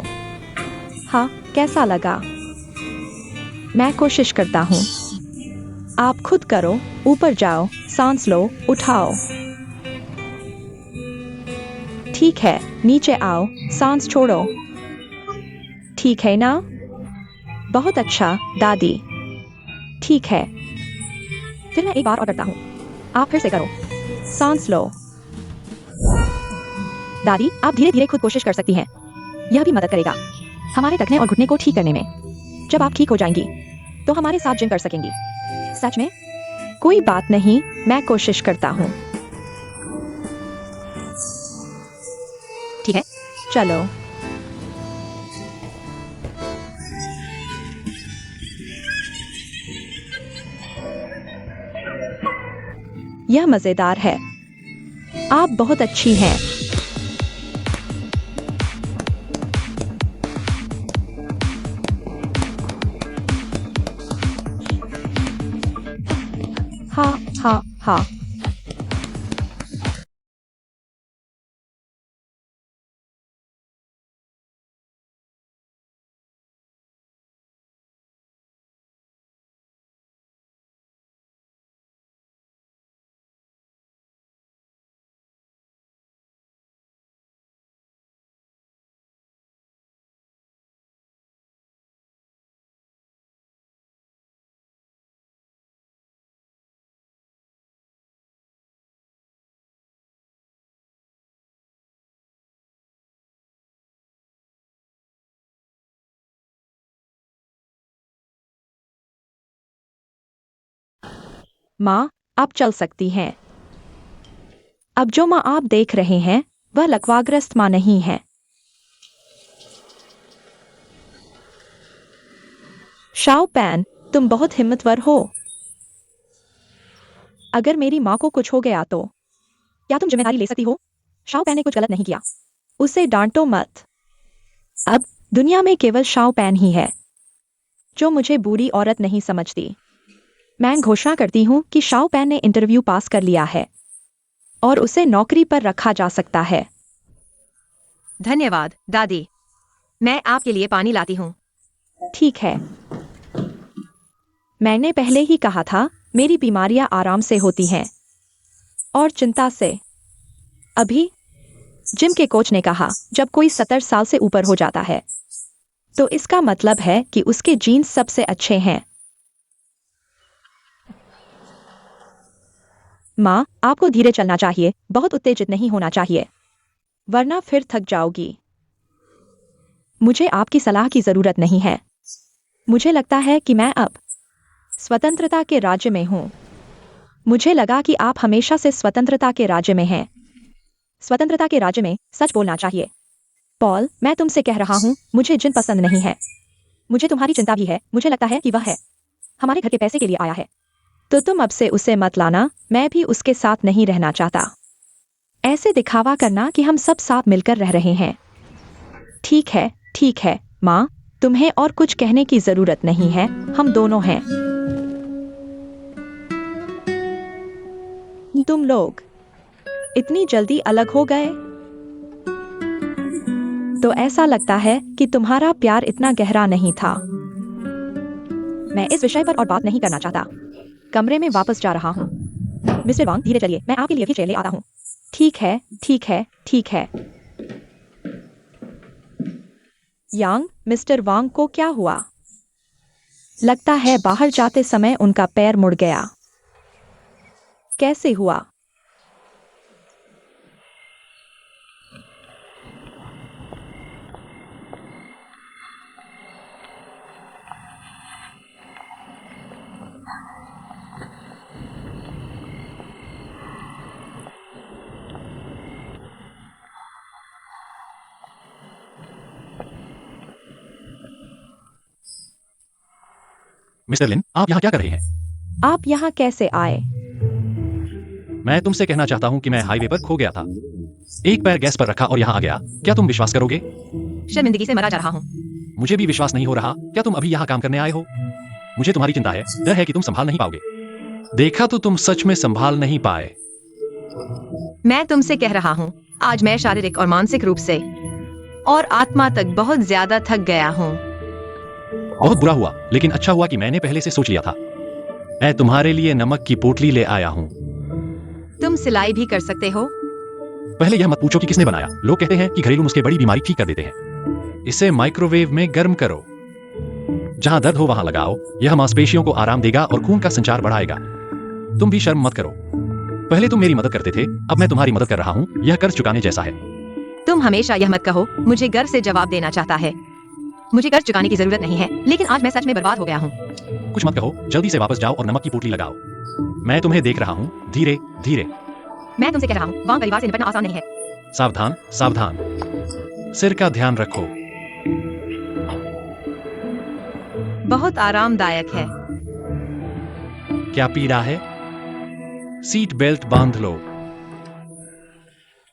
S3: हाँ, कैसा लगा? मैं कोशिश करता हूँ। आप खुद करो, ऊपर जाओ, सांस लो, उठाओ। ठीक है, नीचे आओ, सांस छोड़ो। ठीक है ना? बहुत अच्छा, दादी। ठीक है, फिर मैं एक बार और करता हूँ। आप फिर से करो, सांस लो। दादी, आप धीरे धीरे खुद कोशिश कर सकती हैं। यह भी मदद करेगा हमारे टखने और घुटने को ठीक करने में। जब आप ठीक हो जाएंगी तो हमारे साथ जिम कर सकेंगी। सच में? कोई बात नहीं, मैं कोशिश करता हूँ।
S1: ठीक है,
S3: चलो। यह मजेदार है। आप बहुत अच्छी हैं। हाँ हाँ हाँ। माँ, आप चल सकती हैं। अब जो माँ आप देख रहे हैं वह लकवाग्रस्त माँ नहीं है। शाओ पैन, तुम बहुत हिम्मतवर हो। अगर मेरी माँ को कुछ हो गया तो क्या तुम जिम्मेदारी ले सकती हो? शाओ पैन ने कुछ गलत नहीं किया। उसे डांटो मत। अब दुनिया में केवल शाओ पैन ही है जो मुझे बुरी औरत नहीं समझती। मैं घोषणा करती हूँ कि शाओ पैन ने इंटरव्यू पास कर लिया है और उसे नौकरी पर रखा जा सकता है।
S1: धन्यवाद दादी, मैं आपके लिए पानी लाती हूँ।
S3: ठीक है। मैंने पहले ही कहा था मेरी बीमारियां आराम से होती हैं और चिंता से। अभी जिम के कोच ने कहा जब कोई 70 साल से ऊपर हो जाता है तो इसका मतलब है कि उसके जीन्स सबसे अच्छे हैं। माँ, आपको धीरे चलना चाहिए, बहुत उत्तेजित नहीं होना चाहिए वरना फिर थक जाओगी। मुझे आपकी सलाह की जरूरत नहीं है। मुझे लगता है कि मैं अब स्वतंत्रता के राज्य में हूं। मुझे लगा कि आप हमेशा से स्वतंत्रता के राज्य में हैं। स्वतंत्रता के राज्य में सच बोलना चाहिए। पॉल, मैं तुमसे कह रहा हूं, मुझे जिन पसंद नहीं है। मुझे तुम्हारी चिंता भी है। मुझे लगता है कि वह है हमारे घर के पैसे के लिए आया है। तो तुम अब से उसे मत लाना। मैं भी उसके साथ नहीं रहना चाहता। ऐसे दिखावा करना कि हम सब साथ मिलकर रह रहे हैं। ठीक है माँ, तुम्हें और कुछ कहने की जरूरत नहीं है, हम दोनों हैं। तुम लोग इतनी जल्दी अलग हो गए? तो ऐसा लगता है कि तुम्हारा प्यार इतना गहरा नहीं था। मैं इस विषय पर और बात नहीं करना चाहता। कमरे में वापस जा रहा हूँ। मिस्टर वांग, धीरे चलिए, मैं आपके लिए भी ट्रे ले आता हूँ। ठीक है। यांग, मिस्टर वांग को क्या हुआ? लगता है बाहर जाते समय उनका पैर मुड़ गया। कैसे हुआ?
S4: मिस्टर लिन, आप यहाँ क्या कर रहे हैं?
S3: आप यहाँ कैसे आए?
S4: मैं तुमसे कहना चाहता हूँ कि मैं हाईवे पर खो गया था। एक पैर गैस पर रखा और यहाँ आ गया। क्या तुम विश्वास करोगे?
S1: शर्मिंदगी से मरा जा रहा हूँ।
S4: मुझे भी विश्वास नहीं हो रहा। क्या तुम अभी यहाँ काम करने आए हो? मुझे तुम्हारी चिंता है। डर है कि तुम संभाल नहीं पाओगे। देखा तो तुम सच में संभाल नहीं पाए।
S1: मैं तुमसे कह रहा हूँ, आज मैं शारीरिक और मानसिक रूप से और आत्मा तक बहुत ज्यादा थक गया हूँ।
S4: बहुत बुरा हुआ, लेकिन अच्छा हुआ कि मैंने पहले से सोच लिया था। मैं तुम्हारे लिए नमक की पोटली ले आया हूँ।
S1: तुम सिलाई भी कर सकते हो?
S4: पहले यह मत पूछो कि किसने बनाया। लोग कहते हैं कि घरेलू नुस्खे बड़ी बीमारी ठीक कर देते हैं। इसे माइक्रोवेव में गर्म करो। जहां दर्द हो वहां लगाओ। यह मांसपेशियों को आराम देगा और खून का संचार बढ़ाएगा। तुम भी शर्म मत करो। पहले तुम मेरी मदद करते थे, अब मैं तुम्हारी मदद कर रहा हूँ। यह कर्ज चुकाने जैसा है।
S1: तुम हमेशा यह मत कहो, मुझे गर्व से जवाब देना चाहता है। मुझे कर्ज चुकाने की जरूरत नहीं है, लेकिन आज मैं सच में बर्बाद हो गया हूँ।
S4: कुछ मत कहो, जल्दी से वापस जाओ और नमक की पोटली लगाओ। मैं तुम्हें देख रहा हूँ। धीरे धीरे।
S1: मैं तुमसे कह रहा हूँ, वांग परिवार से निपटना आसान नहीं है।
S4: सावधान सावधान। सिर का ध्यान रखो।
S1: बहुत आरामदायक है।
S4: क्या पीड़ा है? सीट बेल्ट बांध लो।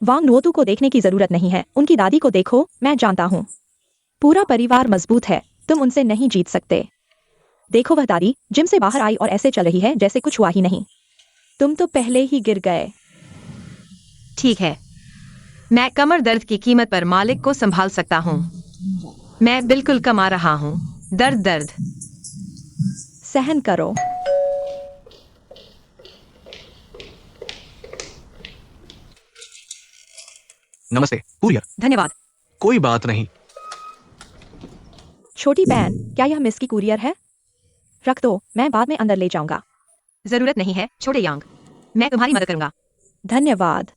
S3: वांग नोतू को देखने की जरूरत नहीं है। उनकी दादी को देखो, मैं जानता हूँ। पूरा परिवार मजबूत है, तुम उनसे नहीं जीत सकते। देखो वह दादी जिम से बाहर आई और ऐसे चल रही है जैसे कुछ हुआ ही नहीं। तुम तो पहले ही गिर गए।
S1: ठीक है, मैं कमर दर्द की कीमत पर मालिक को संभाल सकता हूँ। मैं बिल्कुल कमा रहा हूँ। दर्द
S3: सहन करो।
S2: नमस्ते कुरियर।
S1: धन्यवाद।
S2: कोई बात नहीं।
S3: छोटी बहन, क्या यह मिस की कुरियर है? रख दो, मैं बाद में अंदर ले जाऊंगा।
S1: जरूरत नहीं है छोटे यांग, मैं तुम्हारी मदद करूंगा।
S3: धन्यवाद।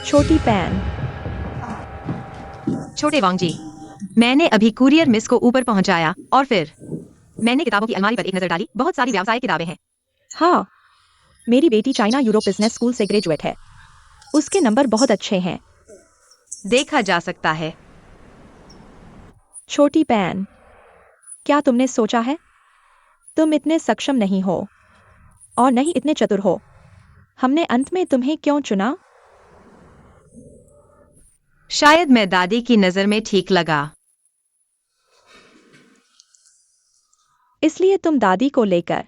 S3: छोटी पैन।
S1: छोटे वांग जी, मैंने अभी कुरियर मिस को ऊपर पहुंचाया और फिर मैंने किताबों की अलमारी पर एक नजर डाली। बहुत सारी व्यावसायिक किताबें हैं।
S3: हाँ, मेरी बेटी चाइना यूरोप बिजनेस स्कूल से ग्रेजुएट है। उसके नंबर बहुत अच्छे हैं।
S1: देखा जा सकता है।
S3: छोटी पैन, क्या तुमने सोचा है? तुम इतने सक्षम नहीं हो और नहीं इतने चतुर हो। हमने अंत में तुम्हें क्यों चुना?
S1: शायद मैं दादी की नजर में ठीक लगा।
S3: इसलिए तुम दादी को लेकर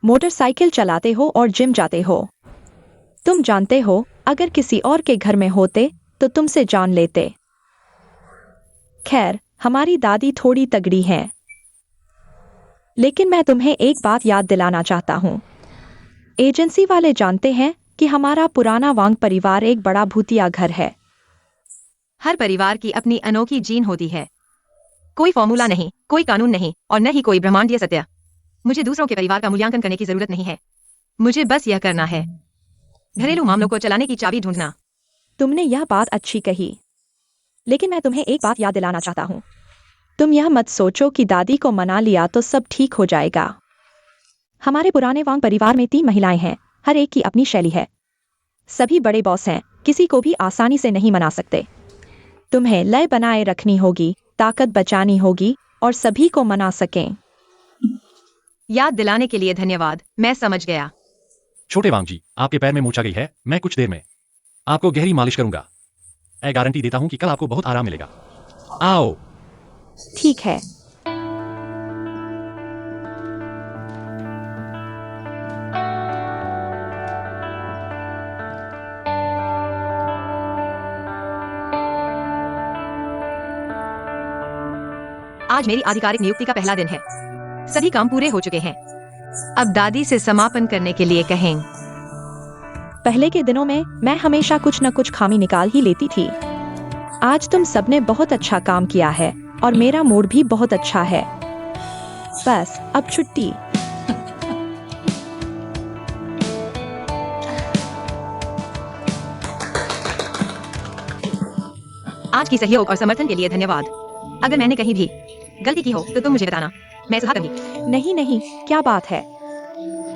S3: मोटरसाइकिल चलाते हो और जिम जाते हो। तुम जानते हो, अगर किसी और के घर में होते तो तुमसे जान लेते। खैर, हमारी दादी थोड़ी तगड़ी हैं। लेकिन मैं तुम्हें एक बात याद दिलाना चाहता हूं। एजेंसी वाले जानते हैं कि हमारा पुराना वांग परिवार एक बड़ा भूतिया घर है।
S1: हर परिवार की अपनी अनोखी जीन होती है। कोई फॉर्मूला नहीं, कोई कानून नहीं और न ही कोई ब्रह्मांडीय सत्य। मुझे दूसरों के परिवार का मूल्यांकन करने की जरूरत नहीं है। मुझे बस यह करना है, घरेलू मामलों को चलाने की चाबी ढूंढना।
S3: तुमने यह बात अच्छी कही, लेकिन मैं तुम्हें एक बात याद दिलाना चाहता हूं। तुम यह मत सोचो कि दादी को मना लिया तो सब ठीक हो जाएगा। हमारे पुराने वांग परिवार में 3 महिलाएं हैं, हर एक की अपनी शैली है। सभी बड़े बॉस हैं, किसी को भी आसानी से नहीं मना सकते। तुम्हें लय बनाए रखनी होगी, ताकत बचानी होगी और सभी को मना सकें।
S1: याद दिलाने के लिए धन्यवाद, मैं समझ गया।
S4: छोटे वांग जी, आपके पैर में मूर्छा गई है। मैं कुछ देर में आपको गहरी मालिश करूंगा। मैं गारंटी देता हूं कि कल आपको बहुत आराम मिलेगा। आओ।
S3: ठीक है।
S1: आज मेरी आधिकारिक नियुक्ति का पहला दिन है। सभी काम पूरे हो चुके हैं। अब दादी से समापन करने के लिए कहें।
S3: पहले के दिनों में मैं हमेशा कुछ न कुछ खामी निकाल ही लेती थी। आज तुम सबने बहुत अच्छा काम किया है और मेरा मूड भी बहुत अच्छा है। बस अब छुट्टी।
S1: आज की सहयोग और समर्थन के लिए धन्यवाद। अगर मैंने कहीं भी गलती की हो तो तुम मुझे बताना, मैं सुधार करूंगी।
S3: नहीं नहीं, क्या बात है।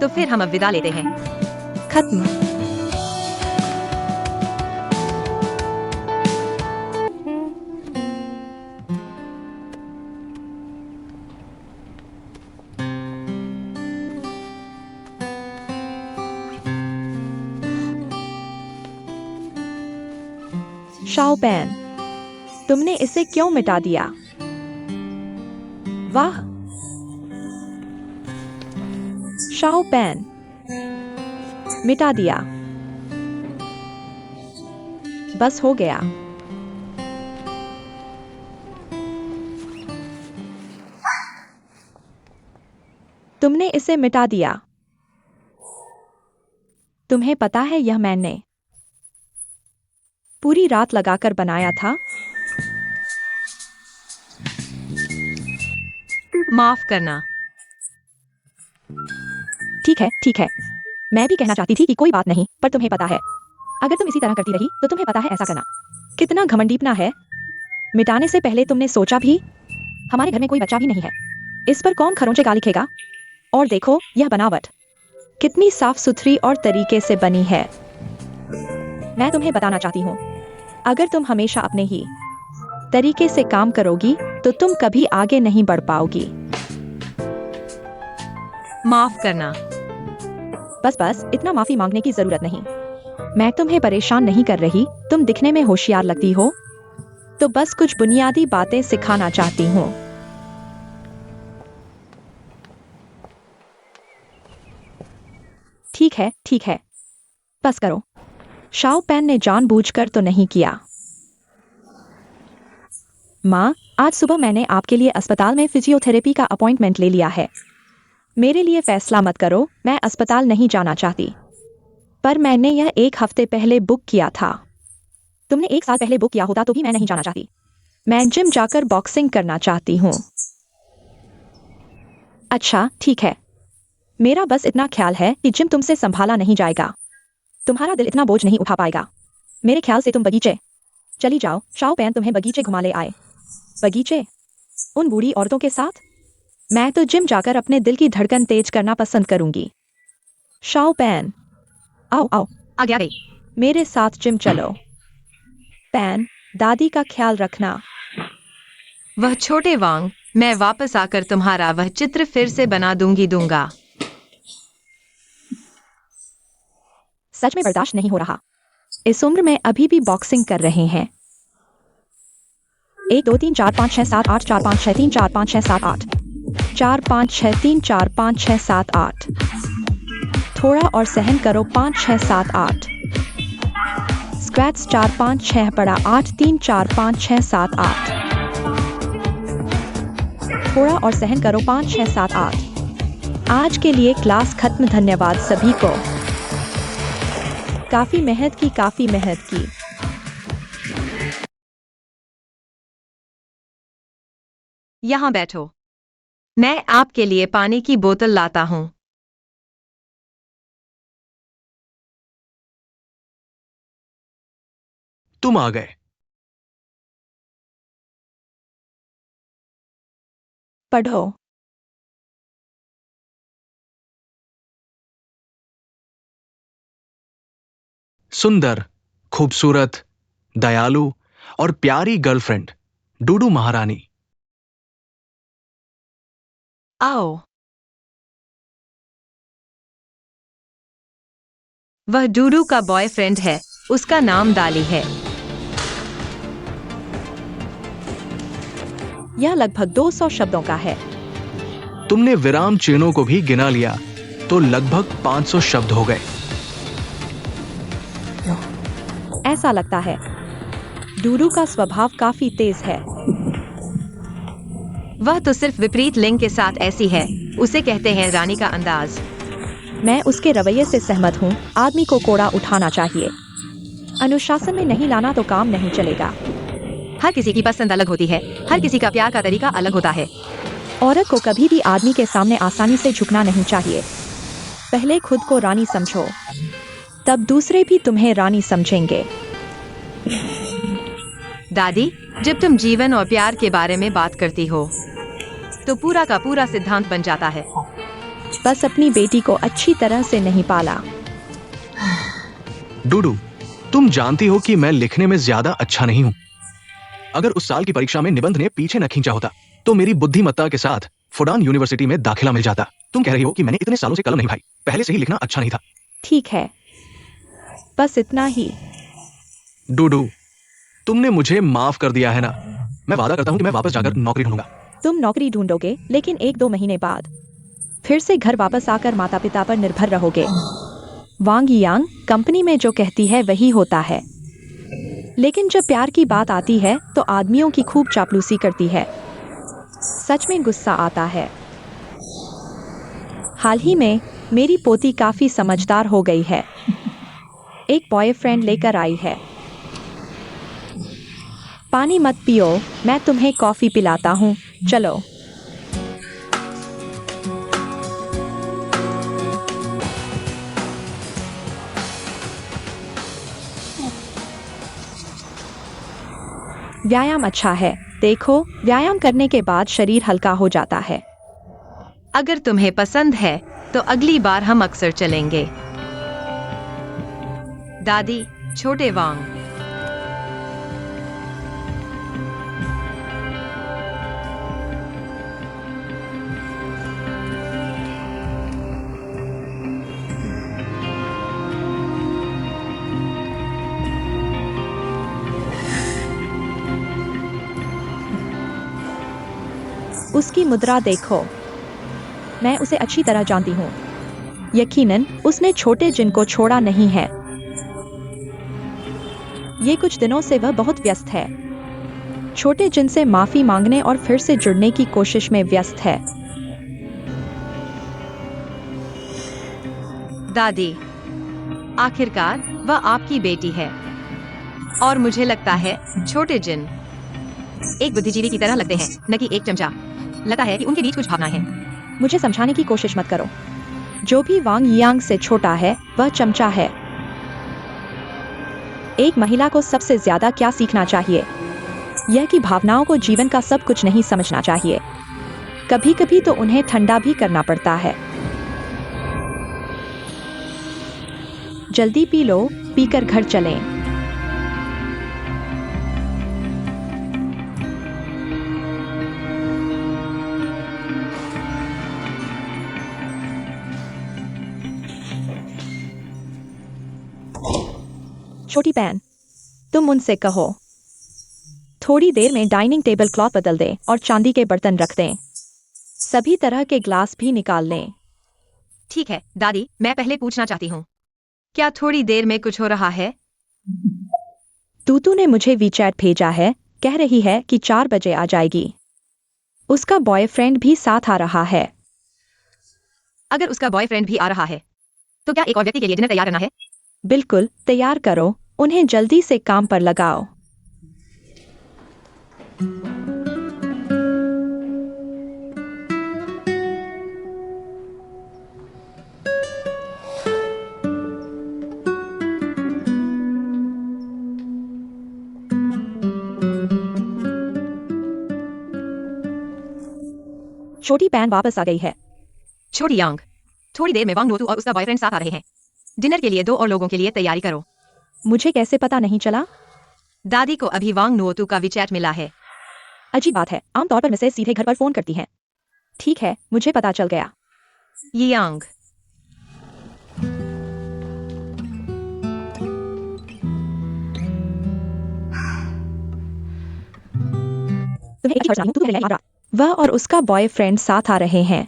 S1: तो फिर हम अब विदा लेते हैं।
S3: खत्म। शाओ पैन, तुमने इसे क्यों मिटा दिया? वाह। शाओ पैन, मिटा दिया। बस हो गया। तुमने इसे मिटा दिया। तुम्हें पता है, यह मैंने पूरी रात लगाकर बनाया था।
S1: माफ करना।
S3: ठीक है, ठीक है। मैं भी कहना चाहती थी कि कोई बात नहीं, पर तुम्हें पता है, अगर तुम इसी तरह करती रही तो तुम्हें पता है ऐसा करना कितना घमंडीपना है। मिटाने से पहले तुमने सोचा भी? हमारे घर में कोई बच्चा भी नहीं है। इस पर कौन खरोंचे लिखेगा? और देखो, यह बनावट कितनी साफ सुथरी और तरीके से बनी है। मैं तुम्हें बताना चाहती हूँ, अगर तुम हमेशा अपने ही तरीके से काम करोगी तो तुम कभी आगे नहीं बढ़ पाओगी।
S1: माफ करना।
S3: बस बस, इतना माफी मांगने की जरूरत नहीं। मैं तुम्हें परेशान नहीं कर रही। तुम दिखने में होशियार लगती हो, तो बस कुछ बुनियादी बातें सिखाना चाहती हूँ। ठीक है, ठीक है, बस करो। शाओ पैन ने जानबूझकर तो नहीं किया। माँ, आज सुबह मैंने आपके लिए अस्पताल में फिजियोथेरेपी का अपॉइंटमेंट ले लिया है। मेरे लिए फैसला मत करो, मैं अस्पताल नहीं जाना चाहती। पर मैंने यह 1 हफ्ते पहले बुक किया था। तुमने 1 साल पहले बुक किया होता तो भी मैं नहीं जाना चाहती। मैं जिम जाकर बॉक्सिंग करना चाहती हूँ। अच्छा, ठीक है। मेरा बस इतना ख्याल है कि जिम तुमसे संभाला नहीं जाएगा। तुम्हारा दिल इतना बोझ नहीं उठा पाएगा। मेरे ख्याल से तुम बगीचे चली जाओ। शाओ पैन तुम्हें बगीचे घुमा ले आए। बगीचे? उन बूढ़ी औरतों के साथ? मैं तो जिम जाकर अपने दिल की धड़कन तेज करना पसंद करूंगी। शाओ पैन, आओ आओ,
S1: आज्ञा गई।
S3: मेरे साथ जिम चलो। पैन, दादी का ख्याल रखना।
S1: वह छोटे वांग, मैं वापस आकर तुम्हारा वह चित्र फिर से बना दूंगा।
S3: सच में बर्दाश्त नहीं हो रहा। इस उम्र में अभी भी बॉक्सिंग कर रहे हैं। 1 2 3 4 5 6 7 8 4 5 6 3 4 5 6 7 8 4 5 6 3 4 5 6 7 8। थोड़ा और सहन करो। 5 6 7 8। स्क्वैट्स 4 5 6 बड़ा 8 3 4 5 6 7 8। थोड़ा और सहन करो। 5 6 7 8। आज के लिए क्लास खत्म। धन्यवाद सभी को। काफी मेहनत की।
S1: यहाँ बैठो। मैं आपके लिए पानी की बोतल लाता हूँ।
S2: तुम आ गए।
S3: पढ़ो।
S2: सुंदर, खूबसूरत, दयालु और प्यारी गर्लफ्रेंड डूडू महारानी।
S1: आओ। वह डूडू का बॉयफ्रेंड है। उसका नाम दाली है।
S3: यह लगभग 200 शब्दों का है।
S2: तुमने विराम चिन्हों को भी गिना लिया तो लगभग 500 शब्द हो गए।
S3: ऐसा लगता है डूडू का स्वभाव काफी तेज है।
S1: वह तो सिर्फ विपरीत लिंग के साथ ऐसी है। उसे कहते हैं रानी का अंदाज।
S3: मैं उसके रवैये से सहमत हूँ। आदमी को कोड़ा उठाना चाहिए। अनुशासन में नहीं लाना तो काम नहीं चलेगा।
S1: हर किसी की पसंद अलग होती है। हर किसी का प्यार का तरीका अलग होता है।
S3: औरत को कभी भी आदमी के सामने आसानी से झुकना नहीं चाहिए। पहले खुद को रानी समझो, तब दूसरे भी तुम्हें रानी समझेंगे।
S1: दादी, जब तुम जीवन और प्यार के बारे में बात करती हो तो पूरा का पूरा सिद्धांत बन जाता है।
S3: बस अपनी बेटी को अच्छी तरह से नहीं पाला।
S2: डूडू, तुम जानती हो कि मैं लिखने में ज्यादा अच्छा नहीं हूं। अगर उस साल की परीक्षा में निबंध ने पीछे न खींचा होता तो मेरी बुद्धिमत्ता के साथ फुडान यूनिवर्सिटी में दाखिला मिल जाता। तुम कह रही हो कि मैंने इतने सालों से कलम नहीं भाई। पहले से ही लिखना अच्छा नहीं था।
S3: ठीक है, बस इतना ही।
S2: डूडू, तुमने मुझे माफ कर दिया है ना। मैं वादा करता हूं कि मैं वापस जाकर नौकरी ढूंढूंगा।
S3: तुम नौकरी ढूंढोगे, लेकिन 1-2 महीने बाद फिर से घर वापस आकर माता पिता पर निर्भर रहोगे। वांग यांग कंपनी में जो कहती है वही होता है। लेकिन जब प्यार की बात आती है तो आदमियों की खूब चापलूसी करती है। सच में गुस्सा आता है। हाल ही में मेरी पोती काफी समझदार हो गई है। एक बॉयफ्रेंड लेकर आई है। पानी मत पियो, मैं तुम्हें कॉफी पिलाता हूँ। चलो। व्यायाम अच्छा है। देखो, व्यायाम करने के बाद शरीर हल्का हो जाता है।
S1: अगर तुम्हें पसंद है तो अगली बार हम अक्सर चलेंगे। दादी, छोटे वांग।
S3: उसकी मुद्रा देखो। मैं उसे अच्छी तरह जानती हूँ। यकीनन उसने छोटे जिन को छोड़ा नहीं है। ये कुछ दिनों से वह बहुत व्यस्त है। छोटे जिन से माफी मांगने और फिर से जुड़ने की कोशिश में व्यस्त है।
S1: दादी, आखिरकार वह आपकी बेटी है। और मुझे लगता है छोटे जिन एक बुद्धिजीवी की तरह लगते हैं, न कि एक चमचा। लगता है कि उनके बीच कुछ भावनाएं हैं।
S3: मुझे समझाने की कोशिश मत करो। जो भी वांग यांग से छोटा है वह चमचा है। एक महिला को सबसे ज्यादा क्या सीखना चाहिए? यह कि भावनाओं को जीवन का सब कुछ नहीं समझना चाहिए। कभी कभी तो उन्हें ठंडा भी करना पड़ता है। जल्दी पी लो, पीकर घर चलें। छोटी बहन, तुम मुझसे कहो। थोड़ी देर में डाइनिंग टेबल क्लॉथ बदल दें और चांदी के बर्तन रख दें। सभी तरह के ग्लास भी निकाल लें।
S1: ठीक है दादी, मैं पहले पूछना चाहती हूँ, क्या थोड़ी देर में कुछ हो रहा है?
S3: तूतू ने मुझे वीचैट भेजा है, कह रही है कि 4 बजे आ जाएगी। उसका बॉयफ्रेंड भी साथ आ रहा है।
S1: अगर उसका बॉयफ्रेंड भी आ रहा है तो क्या एक और व्यक्ति के लिए डिनर तैयार करना है?
S3: बिल्कुल, तैयार करो, उन्हें जल्दी से काम पर लगाओ। छोटी बहन वापस आ गई है।
S1: छोटी यांग, थोड़ी देर में वांग नोतू और उसका बॉयफ्रेंड साथ आ रहे हैं। डिनर के लिए 2 और लोगों के लिए तैयारी करो।
S3: मुझे कैसे पता नहीं चला?
S1: दादी को अभी वांग नोतू का विचैट मिला है।
S3: अजीब बात है, आमतौर पर मिसेज सीधे घर पर फोन करती हैं। ठीक है, मुझे पता चल गया।
S1: यांग,
S3: तुम्हें एक ही खर्च तू आ रहा। वह और उसका बॉयफ्रेंड साथ आ रहे हैं।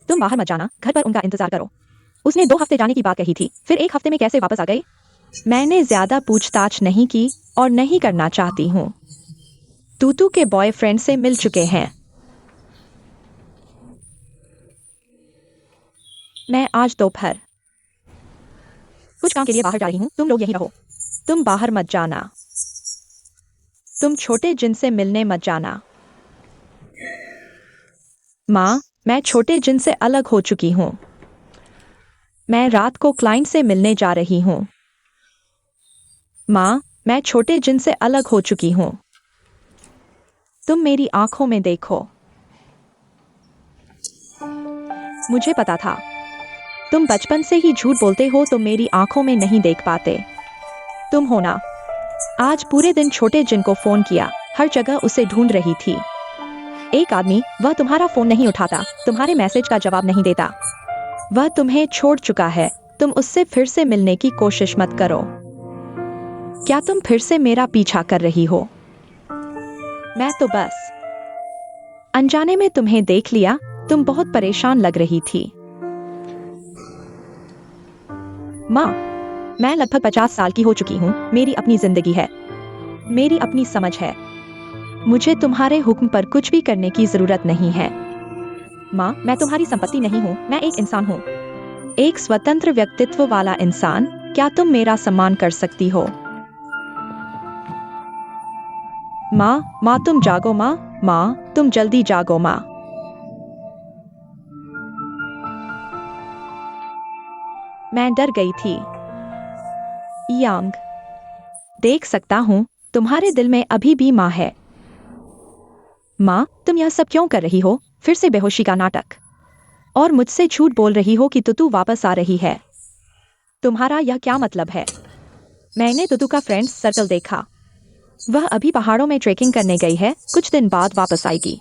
S3: तुम बाहर मत जाना, घर पर उनका इंतजार करो। उसने 2 हफ्ते जाने की बात कही थी, फिर 1 हफ्ते में कैसे वापस आ गए? मैंने ज्यादा पूछताछ नहीं की और नहीं करना चाहती हूँ। तूतू के बॉयफ्रेंड से मिल चुके हैं। मैं आज दोपहर कुछ काम के लिए बाहर जा रही हूँ, तुम लोग यहीं रहो। तुम बाहर मत जाना। तुम छोटे जिन से मिलने मत जाना। माँ, मैं छोटे जिन से अलग हो चुकी हूँ। मैं रात को क्लाइंट से मिलने जा रही हूँ। माँ, मैं छोटे जिन से अलग हो चुकी हूँ। तुम मेरी आंखों में देखो। मुझे पता था। तुम बचपन से ही झूठ बोलते हो तो मेरी आंखों में नहीं देख पाते। तुम हो ना। आज पूरे दिन छोटे जिन को फोन किया, हर जगह उसे ढूंढ रही थी। एक आदमी, वह तुम्हारा फोन नहीं उठाता, तुम्हारे मैसेज का जवाब नहीं देता। वह तुम्हें छोड़ चुका है। तुम उससे फिर से मिलने की कोशिश मत करो। क्या तुम फिर से मेरा पीछा कर रही हो? मैं तो बस अनजाने में तुम्हें देख लिया। तुम बहुत परेशान लग रही थी। माँ, मैं लगभग 50 साल की हो चुकी हूँ। मेरी अपनी जिंदगी है, मेरी अपनी समझ है। मुझे तुम्हारे हुक्म पर कुछ भी करने की जरूरत नहीं है। माँ, मैं तुम्हारी संपत्ति नहीं हूँ, मैं एक इंसान हूँ, एक स्वतंत्र व्यक्तित्व वाला इंसान। क्या तुम मेरा सम्मान कर सकती हो? माँ, तुम जागो माँ, तुम जल्दी जागो माँ। मैं डर गई थी। यांग, देख सकता हूँ तुम्हारे दिल में अभी भी माँ है। माँ, तुम यह सब क्यों कर रही हो? फिर से बेहोशी का नाटक। और मुझसे झूठ बोल रही हो कि तुतू वापस आ रही है। तुम्हारा यह क्या मतलब है? मैंने तुतू का फ्रेंड्स सर्कल देखा। वह अभी पहाड़ों में ट्रेकिंग करने गई है, कुछ दिन बाद वापस आएगी।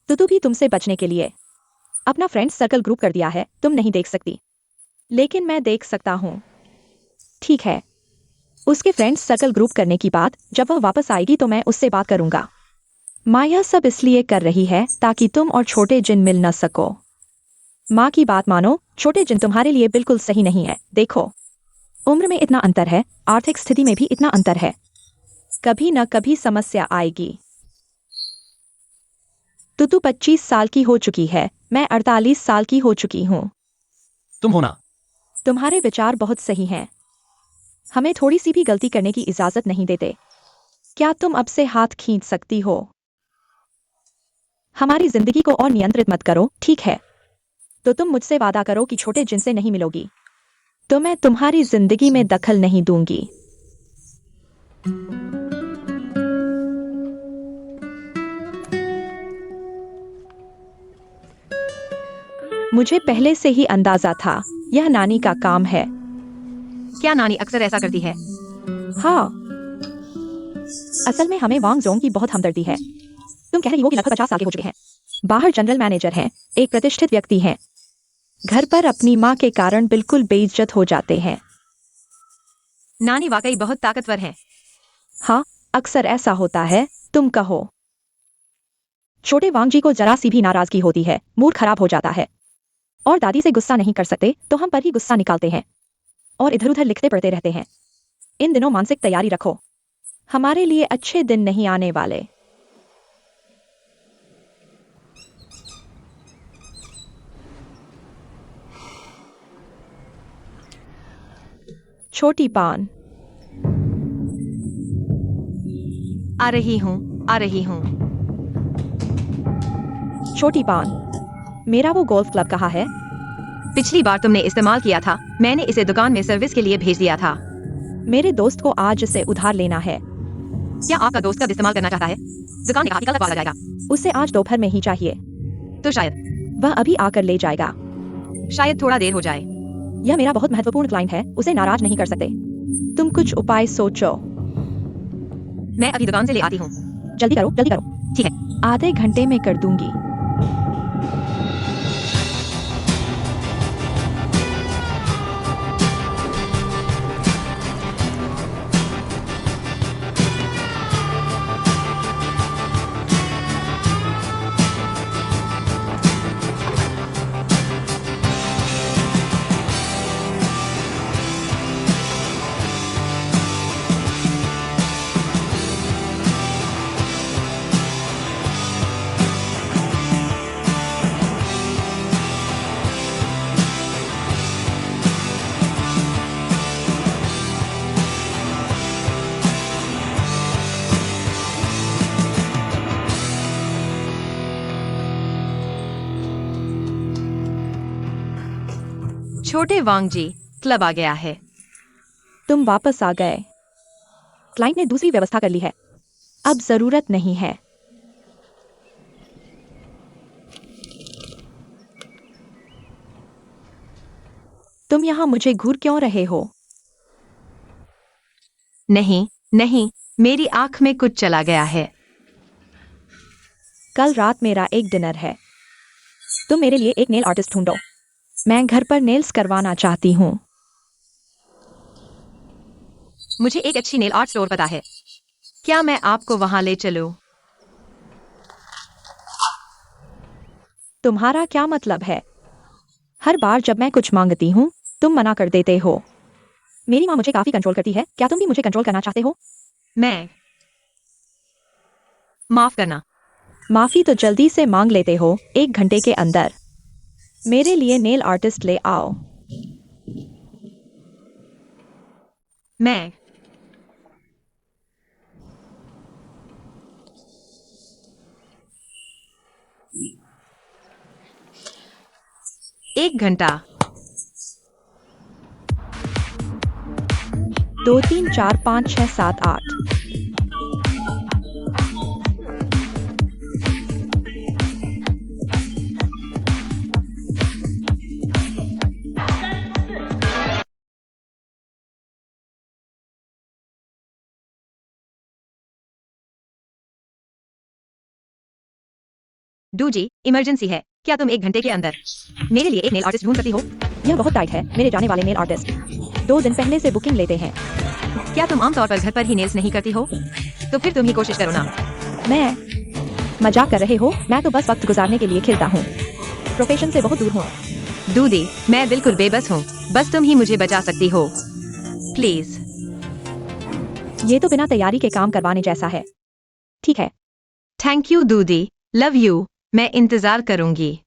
S3: तुतू भी तुमसे बचने के लिए अपना फ्रेंड्स सर्कल ग्रुप कर दिया है। तुम नहीं देख सकती, लेकिन मैं देख सकता हूँ। ठीक है, उसके फ्रेंड्स सर्कल ग्रुप करने की बात, जब वह वापस आएगी तो मैं उससे बात करूंगा। माँ यह सब इसलिए कर रही है ताकि तुम और छोटे जिन मिल न सको। माँ की बात मानो, छोटे जिन तुम्हारे लिए बिल्कुल सही नहीं है। देखो, उम्र में इतना अंतर है, आर्थिक स्थिति में भी इतना अंतर है। कभी न कभी समस्या आएगी। तुतू 25 साल की हो चुकी है, मैं 48 साल की हो चुकी हूँ।
S4: तुम हो ना।
S3: तुम्हारे विचार बहुत सही हैं। हमें थोड़ी सी भी गलती करने की इजाजत नहीं देते। क्या तुम अब से हाथ खींच सकती हो? हमारी जिंदगी को और नियंत्रित मत करो, ठीक है? तो तुम मुझसे वादा करो कि छोटे जिन से नहीं मिलोगी। तो मैं तुम्हारी जिंदगी में दखल नहीं दूंगी। मुझे पहले से ही अंदाजा था, यह नानी का काम है।
S1: क्या नानी अक्सर ऐसा करती है?
S3: हाँ, असल में हमें वांग जोंग की बहुत हमदर्दी है। तुम कह रही हो कि लगभग 50 साल के हो चुके हैं। बाहर जनरल मैनेजर हैं, एक प्रतिष्ठित व्यक्ति हैं। घर पर अपनी माँ के कारण बिल्कुल बेइज्जत हो जाते हैं।
S1: नानी वाकई बहुत ताकतवर है।
S3: हाँ, अक्सर ऐसा होता है, तुम कहो। छोटे वांग जी को जरा सी भी नाराजगी होती है, मूड खराब हो जाता है। और दादी से गुस्सा नहीं कर सकते तो हम पर ही गुस्सा निकालते हैं और इधर उधर लिखते पढ़ते रहते हैं। इन दिनों मानसिक तैयारी रखो, हमारे लिए अच्छे दिन नहीं आने वाले। छोटी पान।
S1: आ रही हूँ, आ रही हूँ।
S3: छोटी पान, मेरा वो गोल्फ क्लब कहाँ है?
S1: पिछली बार तुमने इस्तेमाल किया था, मैंने इसे दुकान में सर्विस के लिए भेज दिया था।
S3: मेरे दोस्त को आज इसे उधार लेना है।
S1: क्या आपका दोस्त कब इस्तेमाल करना चाहता है? दुकान ने कहा कि कल तक वाला जाएगा।
S3: उसे आज दोपहर में ही चाहिए।
S1: तो शायद
S3: वह अभी आकर ले जाएगा।
S1: शायद थोड़ा देर हो जाए।
S3: यह मेरा बहुत महत्वपूर्ण क्लाइंट है, उसे नाराज नहीं कर सकते। तुम कुछ उपाय सोचो।
S1: मैं अभी दुकान से ले आती हूँ।
S3: जल्दी करो, जल्दी करो।
S1: ठीक है।
S3: आधे घंटे में कर दूंगी।
S1: छोटे वांग जी, क्लब आ गया है।
S3: तुम वापस आ गए। क्लाइंट ने दूसरी व्यवस्था कर ली है, अब जरूरत नहीं है। तुम यहाँ मुझे घूर क्यों रहे हो?
S1: नहीं, नहीं, मेरी आंख में कुछ चला गया है।
S3: कल रात मेरा एक डिनर है। तुम मेरे लिए एक नेल आर्टिस्ट ढूंढो। मैं घर पर नेल्स करवाना चाहती हूँ।
S1: मुझे एक अच्छी नेल आर्ट स्टोर पता है। क्या मैं आपको वहां ले चलूं?
S3: तुम्हारा क्या मतलब है? हर बार जब मैं कुछ मांगती हूँ, तुम मना कर देते हो। मेरी माँ मुझे काफी कंट्रोल करती है, क्या तुम भी मुझे कंट्रोल करना चाहते हो?
S1: मैं माफ करना।
S3: माफी तो जल्दी से मांग लेते हो, 1 घंटे के अंदर। मेरे लिए नेल आर्टिस्ट ले आओ।
S1: मैं एक घंटा।
S3: 2 3 4 5 6 7 8।
S1: डू जी, इमरजेंसी है। क्या तुम 1 घंटे के अंदर मेरे लिए एक नेल आर्टिस्ट ढूंढ सकती हो?
S3: यह बहुत टाइट है। मेरे जाने वाले नेल आर्टिस्ट 2 दिन पहले से बुकिंग लेते हैं।
S1: क्या तुम आमतौर पर घर पर ही नेल्स नहीं करती हो? तो फिर तुम ही कोशिश करो ना।
S3: मैं मजाक कर रहे हो? मैं तो बस वक्त गुजारने के लिए खेलता हूँ, प्रोफेशन से बहुत दूर हूँ।
S1: दूधी, मैं बिल्कुल बेबस हूँ, बस तुम ही मुझे बचा सकती हो। प्लीज।
S3: ये तो बिना तैयारी के काम करवाने जैसा है। ठीक है।
S1: Thank you Dudhi, love you. मैं इंतजार करूंगी।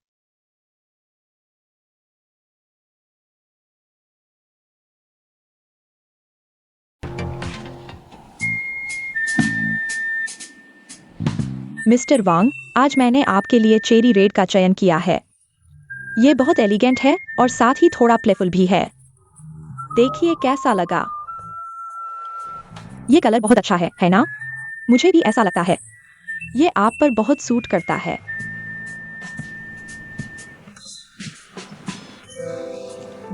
S3: मिस्टर वांग, आज मैंने आपके लिए चेरी रेड का चयन किया है। ये बहुत एलिगेंट है और साथ ही थोड़ा प्लेफुल भी है। देखिए कैसा लगा। ये कलर बहुत अच्छा है ना? मुझे भी ऐसा लगता है। ये आप पर बहुत सूट करता है।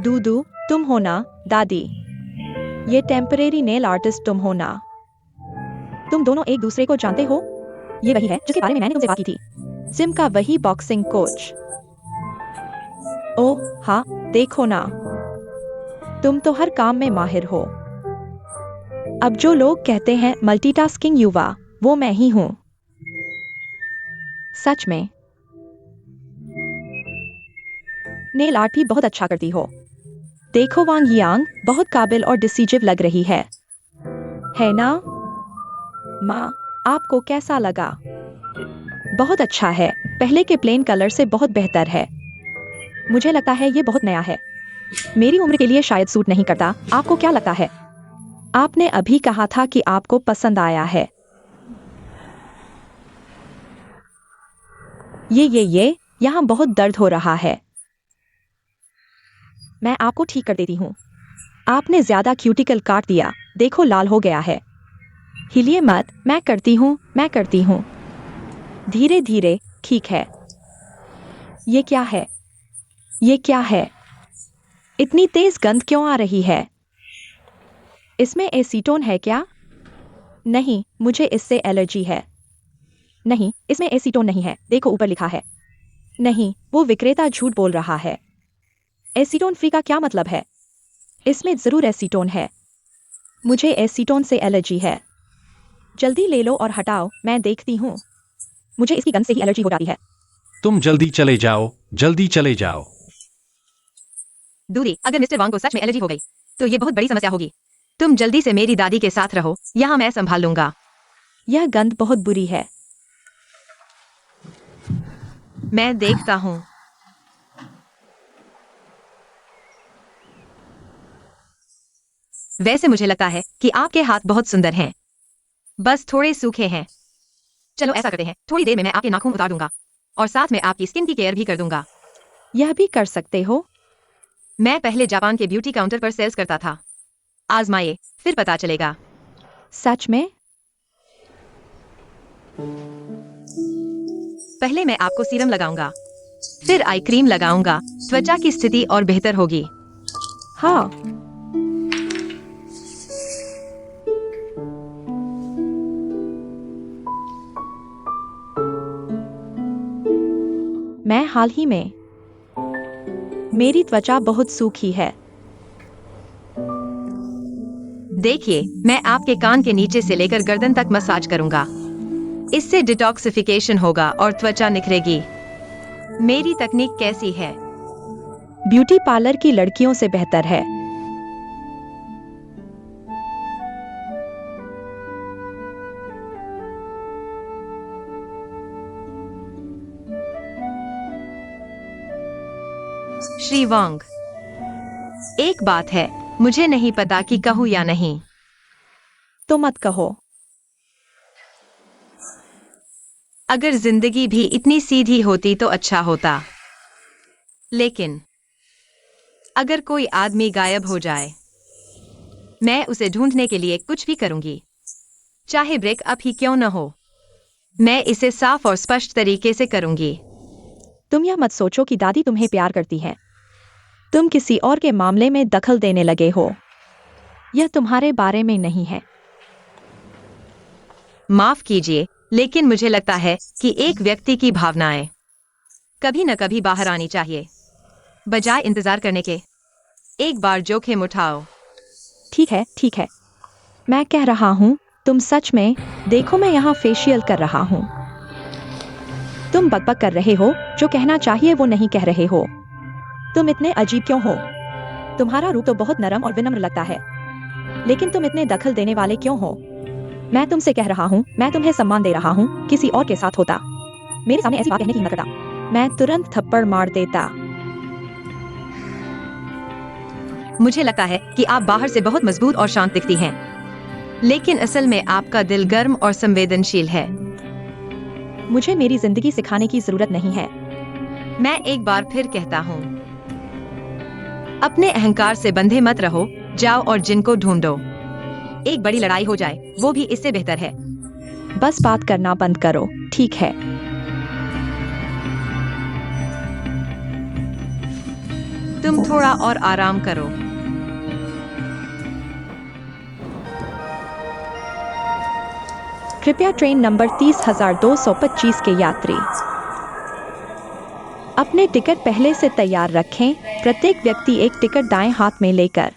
S3: दूदू, तुम हो ना? दादी, ये टेम्परेरी नेल आर्टिस्ट तुम हो ना? तुम दोनों एक दूसरे को जानते हो? ये वही है जिसके बारे में मैंने तुमसे बात की थी। जिम का वही बॉक्सिंग कोच। ओह हाँ, देखो ना, तुम तो हर काम में माहिर हो। अब जो लोग कहते हैं मल्टीटास्किंग युवा, वो मैं ही हूं। सच में। नेल आर्ट भी बहुत अच्छा करती हो। देखो वांग यांग बहुत काबिल और डिसीजिव लग रही है ना? माँ, आपको कैसा लगा? बहुत अच्छा है, पहले के प्लेन कलर से बहुत बेहतर है। मुझे लगता है ये बहुत नया है। मेरी उम्र के लिए शायद सूट नहीं करता। आपको क्या लगता है? आपने अभी कहा था कि आपको पसंद आया है। ये यहाँ बहुत दर्द हो रहा है। मैं आपको ठीक कर देती हूँ। आपने ज्यादा क्यूटिकल काट दिया, देखो लाल हो गया है। हिलिए मत, मैं करती हूँ। धीरे धीरे, ठीक है। ये क्या है? ये क्या है? इतनी तेज गंध क्यों आ रही है? इसमें एसीटोन है क्या? नहीं, मुझे इससे एलर्जी है। नहीं, इसमें एसीटोन नहीं है, देखो ऊपर लिखा है। नहीं, वो विक्रेता झूठ बोल रहा है। एसीटोन फ्री का क्या मतलब है? इसमें जरूर एसीटोन है। मुझे एसीटोन से एलर्जी है। जल्दी ले लो और हटाओ, मैं देखती हूँ। मुझे इसकी गंध से ही एलर्जी हो जाती है।
S4: तुम जल्दी चले जाओ, जल्दी चले जाओ।
S1: दूरी, अगर मिस्टर वांग को सच में एलर्जी हो गई तो ये बहुत बड़ी समस्या होगी। तुम जल्दी से मेरी दादी के साथ रहो, यहाँ मैं संभाल लूंगा।
S3: यह गंध बहुत बुरी है।
S1: मैं देखता हूँ। वैसे मुझे लगता है कि आपके हाथ बहुत सुंदर हैं, बस थोड़े सूखे हैं। चलो ऐसा करते हैं, थोड़ी देर में मैं आपके नाखून उतार दूंगा और साथ में आपकी स्किन की केयर भी कर दूंगा।
S3: यह भी कर सकते हो।
S1: मैं पहले जापान के ब्यूटी काउंटर पर सेल्स करता था। आजमाइए, फिर पता चलेगा।
S3: सच में?
S1: पहले मैं आपको सीरम लगाऊंगा, फिर आई क्रीम लगाऊंगा। त्वचा की स्थिति और बेहतर होगी।
S3: हाँ। मैं हाल ही में, मेरी त्वचा बहुत सूखी है।
S1: देखिए, मैं आपके कान के नीचे से लेकर गर्दन तक मसाज करूंगा। इससे डिटॉक्सिफिकेशन होगा और त्वचा निखरेगी। मेरी तकनीक कैसी है?
S3: ब्यूटी पार्लर की लड़कियों से बेहतर है।
S1: श्री वांग, एक बात है, मुझे नहीं पता कि कहूँ या नहीं।
S3: तो मत कहो।
S1: अगर जिंदगी भी इतनी सीधी होती तो अच्छा होता। लेकिन अगर कोई आदमी गायब हो जाए, मैं उसे ढूंढने के लिए कुछ भी करूंगी, चाहे ब्रेकअप ही क्यों न हो। मैं इसे साफ और स्पष्ट तरीके से करूंगी।
S3: तुम यह मत सोचो कि दादी तुम्हें प्यार करती है। तुम किसी और के मामले में दखल देने लगे हो। यह तुम्हारे बारे में नहीं है।
S1: माफ कीजिए, लेकिन मुझे लगता है कि एक व्यक्ति की भावनाएं कभी न कभी बाहर आनी चाहिए, बजाय इंतजार करने के। एक बार जोखिम उठाओ।
S3: ठीक है। मैं कह रहा हूँ, तुम सच में, देखो मैं यहाँ फेशियल कर रहा हूँ। तुम बकबक कर रहे हो, जो कहना चाहिए वो नहीं कह रहे हो। तुम इतने अजीब क्यों हो? तुम्हारा रूप तो बहुत नरम और विनम्र लगता है, लेकिन तुम इतने दखल देने वाले क्यों हो? मैं तुमसे कह रहा हूँ, मैं तुम्हें सम्मान दे रहा हूँ, किसी और के साथ होता, मेरे सामने ऐसी बात कहने की हिम्मत करता, मैं तुरंत थप्पड़ मार देता।
S1: मुझे लगता है कि आप बाहर से बहुत मजबूत और शांत दिखती हैं, लेकिन असल में आपका दिल गर्म और संवेदनशील है।
S3: मुझे मेरी जिंदगी सिखाने की जरूरत नहीं है।
S1: मैं एक बार फिर कहता हूँ, अपने अहंकार से बंधे मत रहो, जाओ और जिन को ढूंढो। एक बड़ी लड़ाई हो जाए वो भी इससे बेहतर है।
S3: बस बात करना बंद करो, ठीक है?
S1: तुम थोड़ा और आराम करो।
S3: कृपया ट्रेन नंबर 30,225 के यात्री अपने टिकट पहले से तैयार रखें, प्रत्येक व्यक्ति एक टिकट दाएं हाथ में लेकर।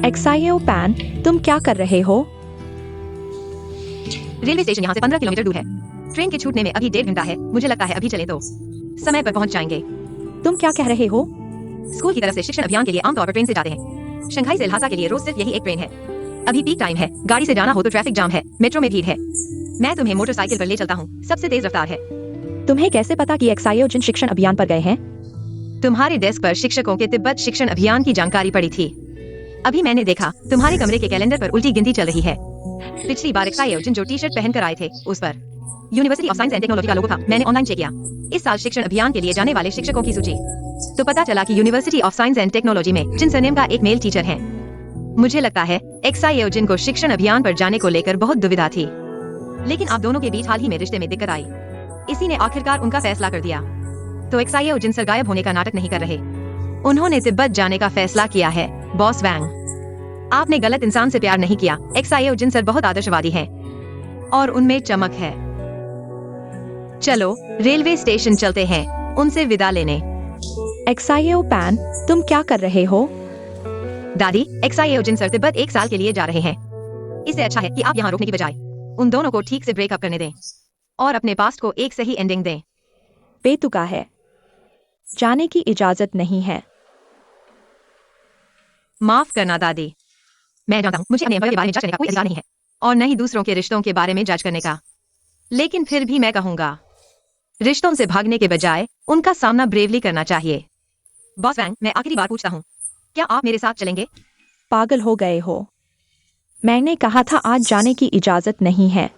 S3: एक्साइओ पैन, तुम क्या कर रहे हो?
S1: रेलवे स्टेशन यहाँ से 15 किलोमीटर दूर है। ट्रेन के छूटने में अभी 1.5 घंटा है। मुझे लगता है अभी चले तो समय पर पहुँच जाएंगे।
S3: तुम क्या कह रहे हो?
S1: स्कूल की तरफ से शिक्षण अभियान के लिए आमतौर पर ट्रेन से जाते हैं। शंघाई से ल्हासा के लिए रोज सिर्फ यही एक ट्रेन है। अभी पीक टाइम है, गाड़ी से जाना हो तो ट्रैफिक जाम है, मेट्रो में भीड़ है। मैं तुम्हें मोटरसाइकिल पर ले चलता हूँ, सबसे तेज रफ्तार है।
S3: तुम्हें कैसे पता कि एक्साइओ जिन शिक्षण अभियान पर गए हैं?
S1: तुम्हारे डेस्क पर शिक्षकों के तिब्बत शिक्षण अभियान की जानकारी पड़ी थी। अभी मैंने देखा तुम्हारे कमरे के कैलेंडर पर उल्टी गिनती चल रही है। पिछली बार एक्साइओ जिन जो टी शर्ट पहनकर आए थे उस पर university of science and technology का लोगो था। मैंने ऑनलाइन चेक किया इस साल शिक्षण अभियान के लिए जाने वाले शिक्षकों की सूची, तो पता चला कि university of science and technology में जिन सरनेम का एक मेल टीचर है। मुझे लगता है एक्साइओ जिन को शिक्षण अभियान पर जाने को लेकर बहुत दुविधा थी, लेकिन आप दोनों के बीच हाल ही में रिश्ते में दिक्कत आई। इसी ने आखिरकार उनका फैसला कर दिया। तो एक्साइओ जिन सर गायब होने का नाटक नहीं कर रहे, उन्होंने तिब्बत जाने का फैसला किया है। बॉस वैंग, आपने गलत इंसान से प्यार नहीं किया। एक्साइओ जिन सर बहुत आदर्शवादी हैं और उनमें चमक है। चलो रेलवे स्टेशन चलते हैं उनसे विदा लेने।
S3: एक्साइओ पैन, तुम क्या कर रहे हो?
S1: दादी, एक्साइओ जिन सर तिब्बत 1 साल के लिए जा रहे हैं। इससे अच्छा है कि आप यहाँ रुकने की बजाय उन दोनों को ठीक से ब्रेकअप करने दें और अपने पास्ट को एक सही एंडिंग दें।
S3: बेतुका है, जाने की इजाजत नहीं है।
S1: माफ करना दादी, मैं जानता हूँ मुझे अपने एम्प्लॉयर के बारे में जज करने का कोई अधिकार नहीं है और न ही दूसरों के रिश्तों के बारे में जज करने का, लेकिन फिर भी मैं कहूंगा रिश्तों से भागने के बजाय उनका सामना ब्रेवली करना चाहिए। बॉस वैंग, मैं आखिरी बार पूछता हूँ, क्या आप मेरे साथ चलेंगे?
S3: पागल हो गए हो? मैंने कहा था आज जाने की इजाजत नहीं है।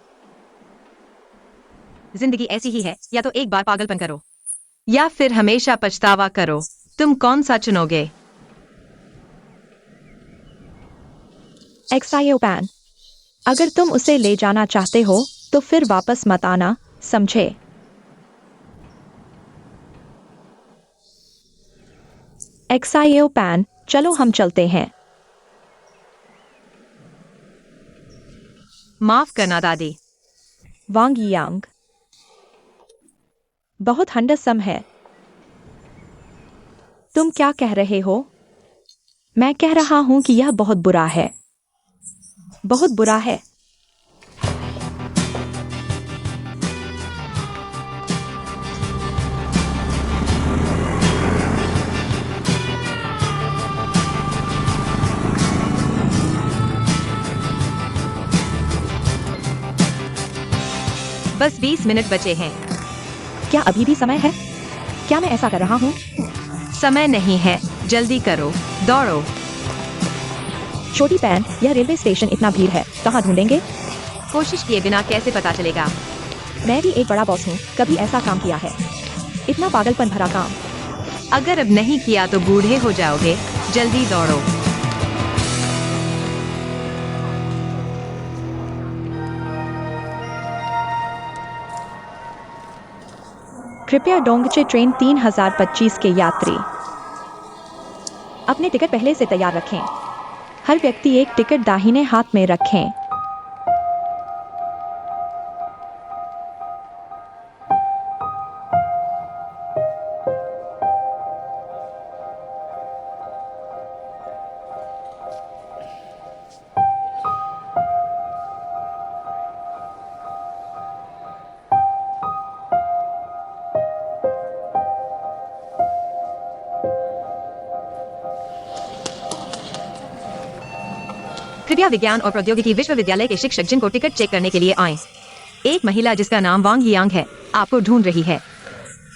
S1: जिंदगी ऐसी ही है, या तो एक बार पागलपन करो या फिर हमेशा पछतावा करो। तुम कौन सा चुनोगे?
S3: एक्साइओ पैन, अगर तुम उसे ले जाना चाहते हो तो फिर वापस मत आना, समझे? एक्साइओ पैन, चलो हम चलते हैं।
S1: माफ करना दादी।
S3: वांग यांग, बहुत हंडसम है। तुम क्या कह रहे हो? मैं कह रहा हूं कि यह बहुत बुरा है, बहुत बुरा है।
S1: बस 20 मिनट बचे हैं।
S3: क्या अभी भी समय है? क्या मैं ऐसा कर रहा हूं?
S1: समय नहीं है, जल्दी करो, दौड़ो।
S3: छोटी पैन, यह रेलवे स्टेशन इतना भीड़ है, कहाँ ढूंढेंगे?
S1: कोशिश किए बिना कैसे पता चलेगा?
S3: मैं भी एक बड़ा बॉस हूँ, कभी ऐसा काम किया है? इतना पागलपन भरा काम।
S1: अगर अब नहीं किया तो बूढ़े हो जाओगे। जल्दी दौड़ो।
S3: कृपया डोंगचे ट्रेन 3025 के यात्री अपने टिकट पहले से तैयार रखें। हर व्यक्ति एक टिकट दाहिने हाथ में रखें।
S1: कृपया विज्ञान और प्रौद्योगिकी विश्वविद्यालय के शिक्षक जिनको टिकट चेक करने के लिए आए। एक महिला जिसका नाम वांग यांग है आपको ढूंढ रही है।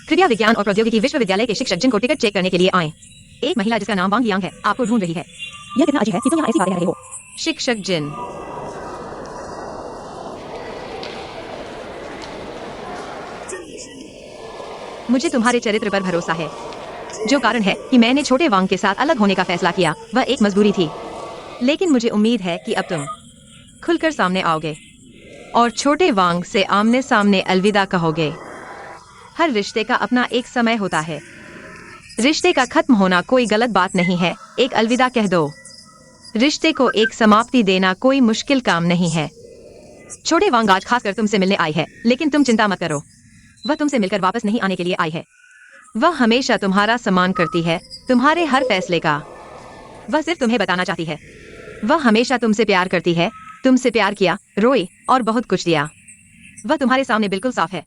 S1: कृपया विज्ञान और प्रौद्योगिकी विश्वविद्यालय के शिक्षक जिनको टिकट चेक करने के लिए आए। एक महिला जिसका नाम वांग यांग है आपको ढूंढ रही है।
S3: यह कितना अजीब है कि तुम यहाँ ऐसी बातें कह रहे हो।
S1: शिक्षक जिन, मुझे तुम्हारे चरित्र पर भरोसा है। जो कारण है कि मैंने छोटे वांग के साथ अलग होने का फैसला किया, वह एक मजबूरी थी। लेकिन मुझे उम्मीद है कि अब तुम खुलकर सामने आओगे और छोटे वांग से आमने सामने अलविदा कहोगे। हर रिश्ते का अपना एक समय होता है। रिश्ते का खत्म होना कोई गलत बात नहीं है, एक अलविदा कह दो। रिश्ते को एक समाप्ति देना कोई मुश्किल काम नहीं है। छोटे वांग आज खासकर तुमसे मिलने आई है, लेकिन तुम चिंता मत करो, वह तुमसे मिलकर वापस नहीं आने के लिए आई है। वह हमेशा तुम्हारा सम्मान करती है, तुम्हारे हर फैसले का। वह सिर्फ तुम्हें बताना चाहती है, वह हमेशा तुमसे प्यार करती है, तुमसे प्यार किया, रोई और बहुत कुछ दिया। वह तुम्हारे सामने बिल्कुल साफ है।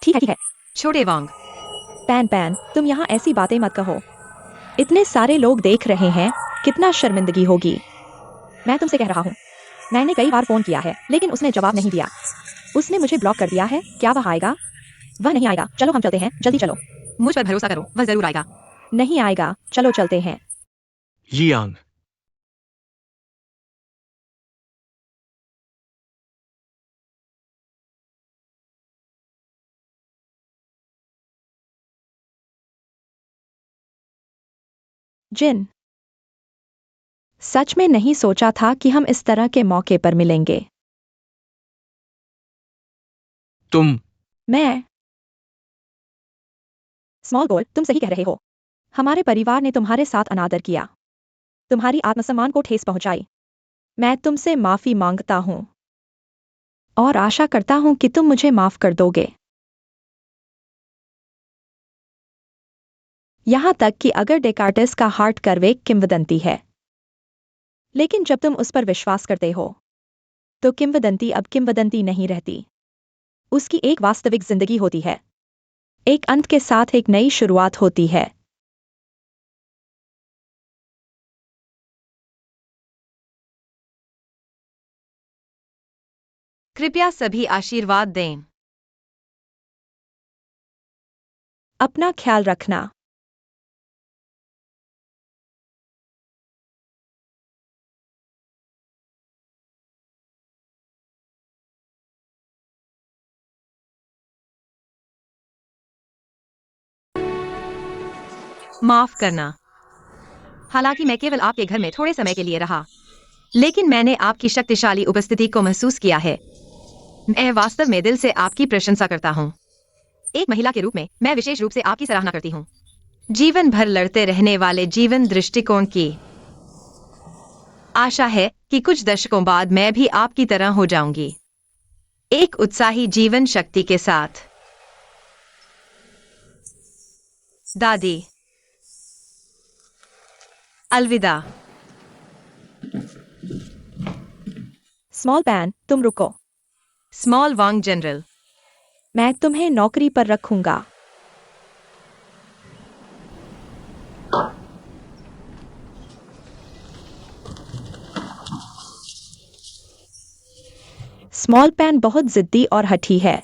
S3: ठीक है।
S1: छोटे वांग,
S3: पैन पैन, तुम यहाँ ऐसी बातें मत कहो। इतने सारे लोग देख रहे हैं, कितना शर्मिंदगी होगी। मैं तुमसे कह रहा हूँ, मैंने कई बार फोन किया है, लेकिन उसने जवाब नहीं दिया। उसने मुझे ब्लॉक कर दिया है। क्या वह आएगा? वह नहीं आएगा। चलो हम चलते हैं, जल्दी चलो।
S1: मुझ पर भरोसा करो, वह जरूर आएगा।
S3: नहीं आएगा, चलो चलते हैं।
S2: यियांग,
S3: जिन, सच में नहीं सोचा था कि हम इस तरह के मौके पर मिलेंगे।
S2: तुम
S3: मैं स्मॉल गोल, तुम सही कह रहे हो। हमारे परिवार ने तुम्हारे साथ अनादर किया, तुम्हारी आत्मसम्मान को ठेस पहुंचाई। मैं तुमसे माफी मांगता हूं और आशा करता हूं कि तुम मुझे माफ कर दोगे। यहां तक कि अगर डेकार्टिस का हार्ट कर्व एक किंवदंती है, लेकिन जब तुम उस पर विश्वास करते हो तो किंवदंती अब किंवदंती नहीं रहती। उसकी एक वास्तविक जिंदगी होती है, एक अंत के साथ एक नई शुरुआत होती है।
S1: कृपया सभी आशीर्वाद दें।
S3: अपना ख्याल रखना।
S1: माफ करना। हालांकि मैं केवल आपके घर में थोड़े समय के लिए रहा, लेकिन मैंने आपकी शक्तिशाली उपस्थिति को महसूस किया है। मैं वास्तव में दिल से आपकी प्रशंसा करता हूँ। एक महिला के रूप में मैं विशेष रूप से आपकी सराहना करती हूँ। जीवन भर लड़ते रहने वाले जीवन दृष्टिकोण की आशा है कि कुछ दशकों बाद मैं भी आपकी तरह हो जाऊंगी, एक उत्साही जीवन शक्ति के साथ। दादी, अलविदा।
S3: स्मॉल पैन, तुम रुको।
S1: स्मॉल वांग जनरल,
S3: मैं तुम्हें नौकरी पर रखूंगा। स्मॉल पैन बहुत जिद्दी और हठी है।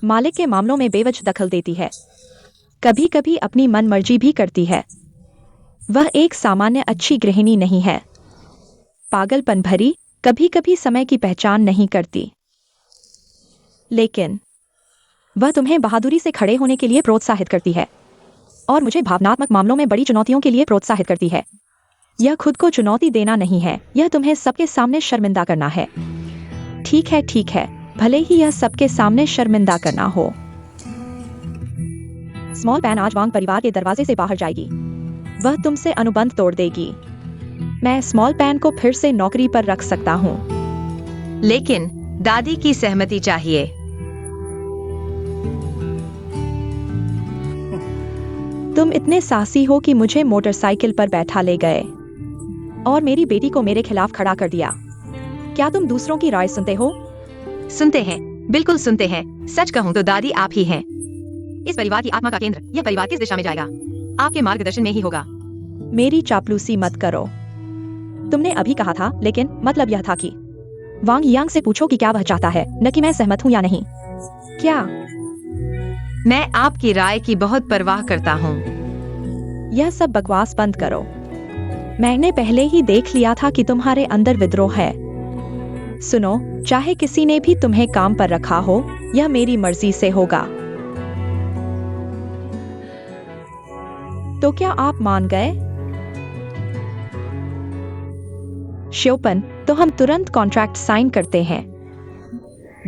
S3: मालिक के मामलों में बेवजह दखल देती है, कभी कभी अपनी मनमर्जी भी करती है। वह एक सामान्य अच्छी गृहिणी नहीं है, पागलपन भरी, कभी कभी समय की पहचान नहीं करती। लेकिन वह तुम्हें बहादुरी से खड़े होने के लिए प्रोत्साहित करती है और मुझे भावनात्मक मामलों में बड़ी चुनौतियों के लिए प्रोत्साहित करती है। यह खुद को चुनौती देना नहीं है, यह तुम्हें सबके सामने शर्मिंदा करना है। ठीक है, भले ही यह सबके सामने शर्मिंदा करना हो। स्मॉल पैन आज वांग परिवार के दरवाजे से बाहर जाएगी। वह तुमसे अनुबंध तोड़ देगी। मैं स्मॉल पैन को फिर से नौकरी पर रख सकता हूँ,
S1: लेकिन दादी की सहमति चाहिए।
S3: तुम इतने साहसी हो कि मुझे मोटरसाइकिल पर बैठा ले गए और मेरी बेटी को मेरे खिलाफ खड़ा कर दिया। क्या तुम दूसरों की राय सुनते हो?
S1: सुनते हैं, बिल्कुल सुनते हैं। सच कहूं तो दादी आप ही हैं इस परिवार की आत्मा का केंद्र। यह परिवार किस दिशा में जाएगा, आपके मार्गदर्शन में ही होगा।
S3: मेरी चापलूसी मत करो। तुमने अभी कहा था, लेकिन मतलब यह था कि वांग यांग से पूछो कि क्या वह चाहता है, न कि मैं सहमत हूं या नहीं। क्या?
S1: मैं आपकी राय की बहुत परवाह करता हूँ।
S3: यह सब बकवास बंद करो। मैंने पहले ही देख लिया था कि तुम्हारे अंदर विद्रोह है। सुनो, चाहे किसी ने भी तुम्हें काम पर रखा हो, यह मेरी मर्जी से होगा। तो क्या आप मान गए? श्योपन, तो हम तुरंत कॉन्ट्रैक्ट साइन करते हैं।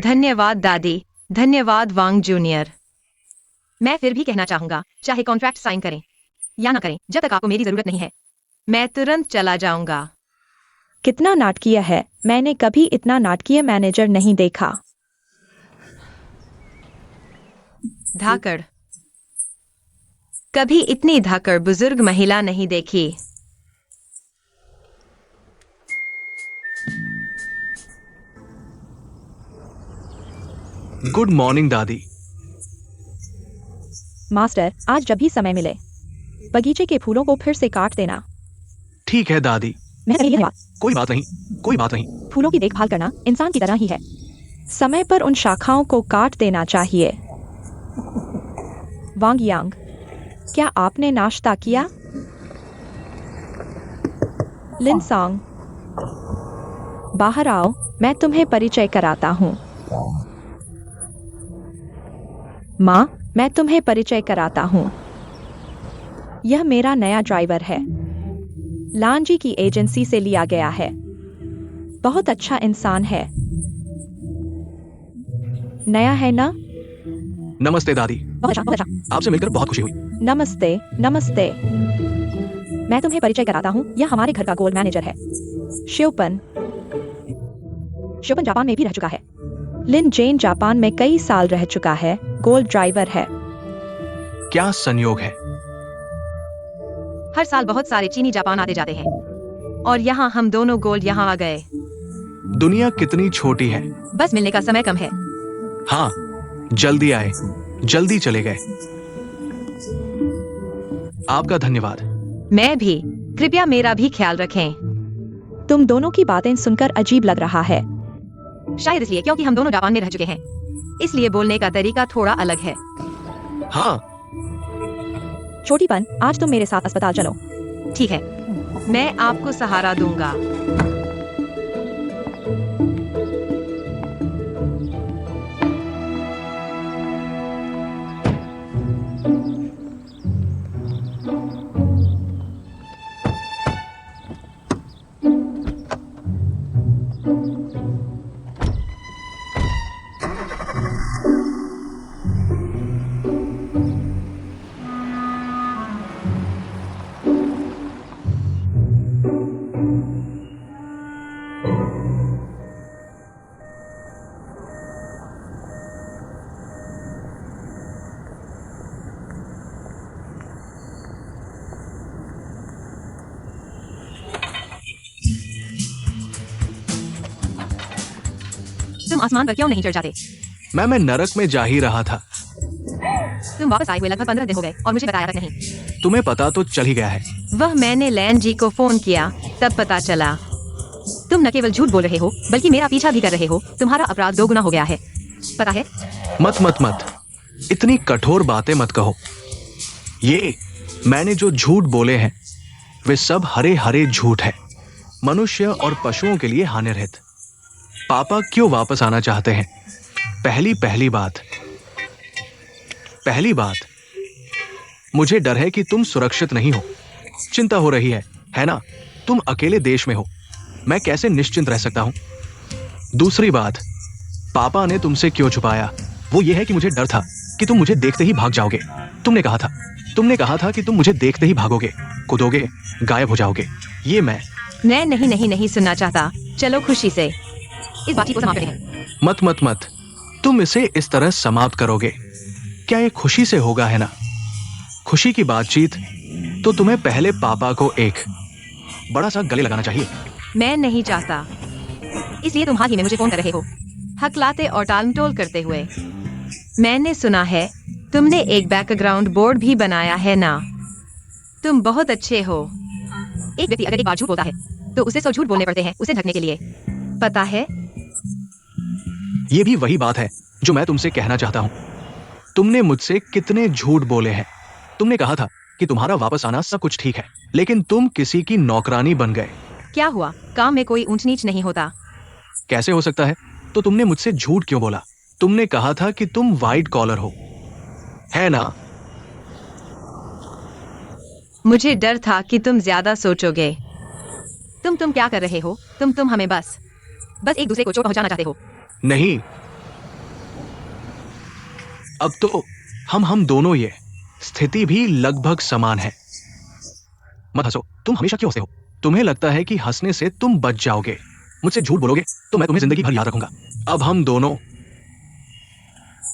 S1: धन्यवाद दादी, धन्यवाद वांग जूनियर। मैं फिर भी कहना चाहूंगा, चाहे कॉन्ट्रैक्ट साइन करें या ना करें, जब तक आपको मेरी जरूरत नहीं है, मैं तुरंत चला जाऊंगा।
S3: कितना नाटकीय है, मैंने कभी इतना नाटकीय मैनेजर नहीं देखा।
S1: धाकड़, कभी इतनी धाकड़ बुजुर्ग महिला नहीं देखी।
S2: गुड मॉर्निंग दादी।
S3: मास्टर, आज जब भी समय मिले, बगीचे के फूलों को फिर से काट देना।
S2: ठीक है दादी।
S3: मैं धन्यवाद।
S2: कोई बात नहीं, कोई बात नहीं।
S3: फूलों की देखभाल करना इंसान की तरह ही है। समय पर उन शाखाओं को काट देना चाहिए। वांग यांग, क्या आपने नाश्ता किया? लिन सांग, बाहर आओ, मैं तुम्हें परिचय कराता हूँ। माँ, मैं तुम्हें परिचय कराता हूँ। यह मेरा नया ड्राइवर है। लांजी की एजेंसी से लिया गया है। बहुत अच्छा इंसान है। नया है ना?
S2: नमस्ते दादी।
S3: बहुत अच्छा, बहुत अच्छा।
S2: आपसे मिलकर बहुत खुशी हुई।
S3: नमस्ते, नमस्ते। मैं तुम्हें परिचय कराता हूँ, यह हमारे घर का गोल्ड मैनेजर है, श्योपन। श्योपन जापान में भी रह चुका है। लिन जेन जापान में कई साल रह चुका है, गोल्ड ड्राइवर है।
S2: क्या संयोग है।
S1: हर साल बहुत सारे चीनी जापान आते जाते हैं, और यहाँ हम दोनों गोल्ड यहाँ आ गए।
S2: दुनिया कितनी छोटी है।
S1: बस मिलने का समय कम है।
S2: हाँ, जल्दी आए, जल्दी चले गए। आपका धन्यवाद।
S1: मैं भी। कृपया मेरा भी ख्याल रखें।
S3: तुम दोनों की बातें सुनकर अजीब लग रहा है।
S1: शायद इसलिए क्योंकि हम दोनों जापान में रह चुके हैं, इसलिए बोलने का तरीका थोड़ा अलग है।
S2: हाँ,
S3: छोटीपन, आज तुम मेरे साथ अस्पताल चलो।
S1: ठीक है, मैं आपको सहारा दूंगा। तुम आसमान पर क्यों नहीं चढ़ जाते?
S2: मैं नरक में जा ही रहा था।
S1: तुम वापस आए हुए लगभग 15 दिन हो गए और मुझे बताया तक नहीं।
S2: तुम्हें पता तो चल ही गया है।
S1: वह मैंने लैन जी को फोन किया, तब पता चला। तुम न केवल झूठ बोल रहे हो, बल्कि मेरा पीछा भी कर रहे हो। तुम्हारा अपराध 2 गुना हो गया है, पता है?
S2: मत मत मत, इतनी कठोर बातें मत कहो। ये मैंने जो झूठ बोले हैं, वे सब हरे हरे झूठ है, मनुष्य और पशुओं के लिए हानिरहित। पापा क्यों वापस आना चाहते हैं? पहली बात, मुझे डर है कि तुम सुरक्षित नहीं हो। चिंता हो रही है ना? तुम अकेले देश में हो, मैं कैसे निश्चिंत रह सकता हूं? दूसरी बात, पापा ने तुमसे क्यों छुपाया? वो ये है कि मुझे डर था कि तुम मुझे देखते ही भाग जाओगे। तुमने कहा था कि तुम मुझे देखते ही भागोगे, कूदोगे, गायब हो जाओगे। ये मैं
S1: नहीं सुनना चाहता। चलो खुशी से इस बातचीत को समाप्त करें।
S2: मत, तुम इसे इस तरह समाप्त करोगे? क्या ये खुशी से होगा, है ना? खुशी की बातचीत तो तुम्हें पहले पापा को एक बड़ा सा गले लगाना चाहिए।
S1: मैं नहीं चाहता, इसलिए तुम हाल ही में मुझे फोन कर रहे हो, हकलाते और टालमटोल करते हुए। मैंने सुना है तुमने एक बैकग्राउंड बोर्ड भी बनाया है ना? तुम बहुत अच्छे हो। एक व्यक्ति अगर एक बार झूठ बोलता है तो उसे 100 झूठ बोलने पड़ते हैं उसे ढकने के लिए, पता है?
S2: ये भी वही बात है जो मैं तुमसे कहना चाहता हूं। तुमने मुझसे कितने झूठ बोले हैं। तुमने कहा था कि तुम्हारा वापस आना सब कुछ ठीक है, लेकिन तुम किसी की नौकरानी बन गए।
S1: क्या हुआ? काम में कोई ऊंच नीच नहीं होता।
S2: कैसे हो सकता है? तो तुमने मुझसे झूठ क्यों बोला? तुमने कहा था कि तुम वाइट कॉलर हो, है ना?
S1: मुझे डर था कि तुम ज्यादा सोचोगे। तुम क्या कर रहे हो? तुम हमें बस एक दूसरे को चोट पहुंचाना चाहते हो।
S2: नहीं, अब तो हम दोनों, ये स्थिति भी लगभग समान है। मत हंसो, तुम हमेशा क्यों हंसते हो? तुम्हें लगता है कि हंसने से तुम बच जाओगे। मुझसे झूठ बोलोगे तो मैं तुम्हें जिंदगी भर याद रखूंगा। अब हम दोनों,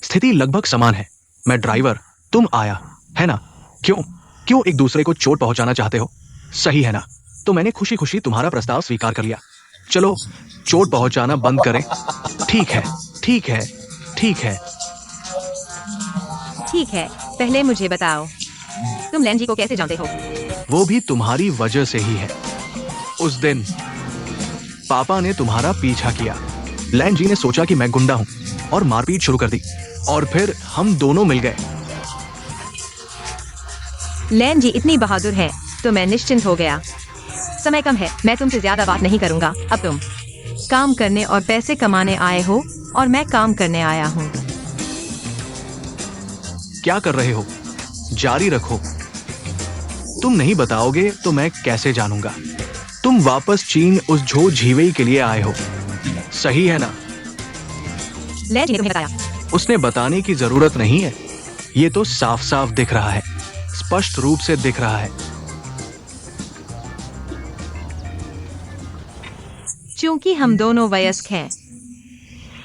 S2: स्थिति लगभग समान है। मैं ड्राइवर, तुम आया, है ना? क्यों एक दूसरे को चोट पहुंचाना चाहते हो? सही है ना? तो मैंने खुशी खुशी तुम्हारा प्रस्ताव स्वीकार कर लिया। चलो चोट पहुंचाना बंद करें। ठीक है, ठीक है, ठीक है।
S1: ठीक है, पहले मुझे बताओ, तुम लैन जी को कैसे जानते हो?
S2: वो भी तुम्हारी वजह से ही है। उस दिन पापा ने तुम्हारा पीछा किया। लैन जी ने सोचा कि मैं गुंडा हूं और मारपीट शुरू कर दी, और फिर हम दोनों मिल गए।
S1: लैन जी इतनी बहादुर है तो मैं निश्चिंत हो गया। समय कम है, मैं तुमसे ज्यादा बात नहीं करूंगा। अब तुम काम करने और पैसे कमाने आए हो और मैं काम करने आया हूँ।
S2: क्या कर रहे हो? जारी रखो। तुम नहीं बताओगे तो मैं कैसे जानूंगा? तुम वापस चीन उस झो झीवेई के लिए आए हो, सही है ना?
S1: लैन जी ने तुम्हें बताया?
S2: उसने बताने की जरूरत नहीं है, ये तो साफ साफ दिख रहा है, स्पष्ट रूप से दिख रहा है।
S1: क्योंकि हम दोनों वयस्क हैं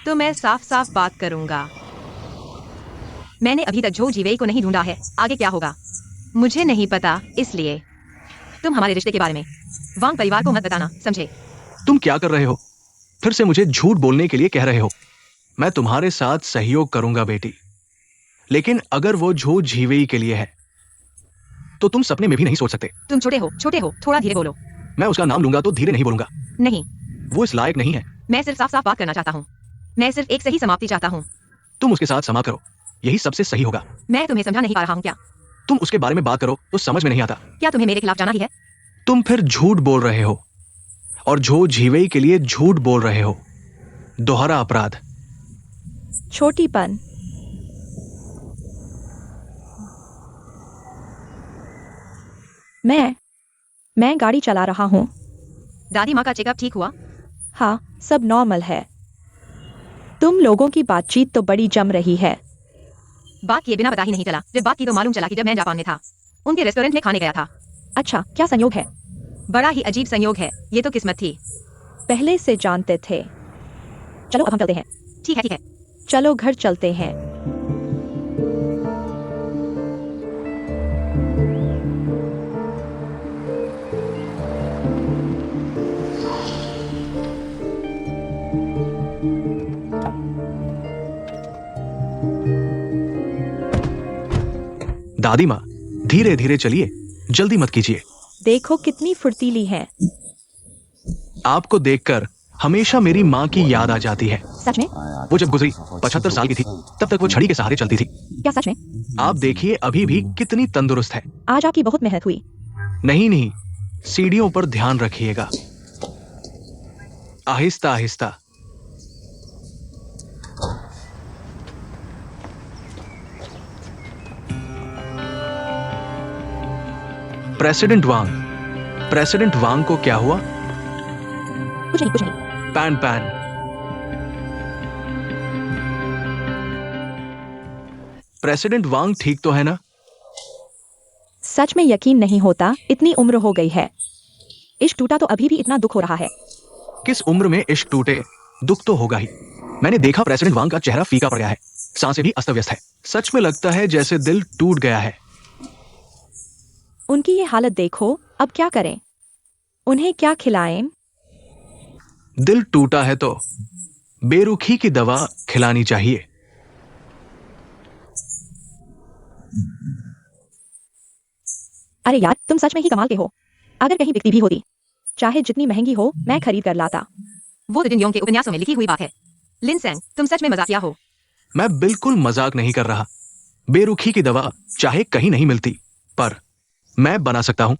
S1: तो मैं साफ साफ बात करूंगा। मैंने अभी तक झो जीवेई को नहीं ढूंढा है, आगे क्या होगा मुझे नहीं पता, इसलिए तुम हमारे रिश्ते के बारे में वांग परिवार को मत बताना, समझे?
S2: तुम क्या कर रहे हो? फिर से मुझे झूठ बोलने के लिए कह रहे हो? मैं तुम्हारे साथ सहयोग करूंगा बेटी, लेकिन अगर वो झो झीवेई के लिए है तो तुम सपने में भी नहीं सोच सकते।
S1: तुम छोटे हो, थोड़ा धीरे बोलो।
S2: मैं उसका नाम लूंगा तो धीरे नहीं बोलूंगा।
S1: नहीं,
S2: वो इस लायक नहीं है।
S1: मैं सिर्फ साफ साफ बात करना चाहता हूँ। मैं सिर्फ एक सही समाप्ति चाहता हूँ।
S2: तुम उसके साथ समाप्त करो, यही सबसे सही होगा।
S1: मैं तुम्हें समझा नहीं पा रहा हूँ क्या?
S2: तुम उसके बारे में बात करो तो समझ में नहीं आता।
S1: क्या तुम्हें मेरे खिलाफ जाना ही है?
S2: तुम फिर झूठ बोल रहे हो और झो झीवेई के लिए झूठ बोल रहे हो। दोहरा अपराध।
S3: छोटीपन। मैं गाड़ी चला रहा हूँ।
S1: दादी माँ का चेकअप ठीक हुआ?
S3: हाँ, सब नॉर्मल है। तुम लोगों की बातचीत तो बड़ी जम रही है।
S1: बात किए बिना पता ही नहीं चला। जब बात की तो मालूम चला कि जब मैं जापान में था, उनके रेस्टोरेंट में खाने गया था।
S3: अच्छा, क्या संयोग है?
S1: बड़ा ही अजीब संयोग है, ये तो किस्मत थी।
S3: पहले से जानते थे। चलो अब हम चलते हैं।
S1: ठीक है, ठीक है।
S3: चलो घर चलते हैं।
S2: दादी माँ, धीरे धीरे चलिए, जल्दी मत कीजिए।
S3: देखो कितनी फुर्तीली है।
S2: आपको देखकर हमेशा मेरी माँ की याद आ जाती है।
S3: सच में?
S2: वो जब गुजरी 75 साल की थी, तब तक वो छड़ी के सहारे चलती थी।
S3: क्या सच में?
S2: आप देखिए अभी भी कितनी तंदुरुस्त है।
S3: आज आपकी बहुत मेहनत हुई।
S2: नहीं, सीढ़ियों पर ध्यान रखिएगा, आहिस्ता आहिस्ता। प्रेसिडेंट वांग को क्या हुआ?
S3: कुछ नहीं।
S2: पैन प्रेसिडेंट वांग ठीक तो है ना?
S3: सच में यकीन नहीं होता, इतनी उम्र हो गई है। इश्क टूटा तो अभी भी इतना दुख हो रहा है।
S2: किस उम्र में इश्क टूटे, दुख तो होगा ही। मैंने देखा प्रेसिडेंट वांग का चेहरा फीका पड़ गया है, सांसें भी अस्त व्यस्त है। सच में लगता है जैसे दिल टूट गया है।
S3: उनकी ये हालत देखो, अब क्या करें? उन्हें क्या खिलाएं?
S2: दिल टूटा है तो बेरुखी की दवा खिलानी चाहिए।
S3: अरे यार, तुम सच में ही कमाल के हो। अगर कहीं बिकती भी होती, चाहे जितनी महंगी हो, मैं खरीद कर लाता।
S1: वो तो जिन योंग के उपन्यासों में लिखी हुई बात है। लिन सेंग, तुम सच में मजाकिया हो।
S2: मैं बिल्कुल मजाक नहीं कर रहा। बेरुखी की दवा चाहे कहीं नहीं मिलती, पर मैं बना सकता हूँ।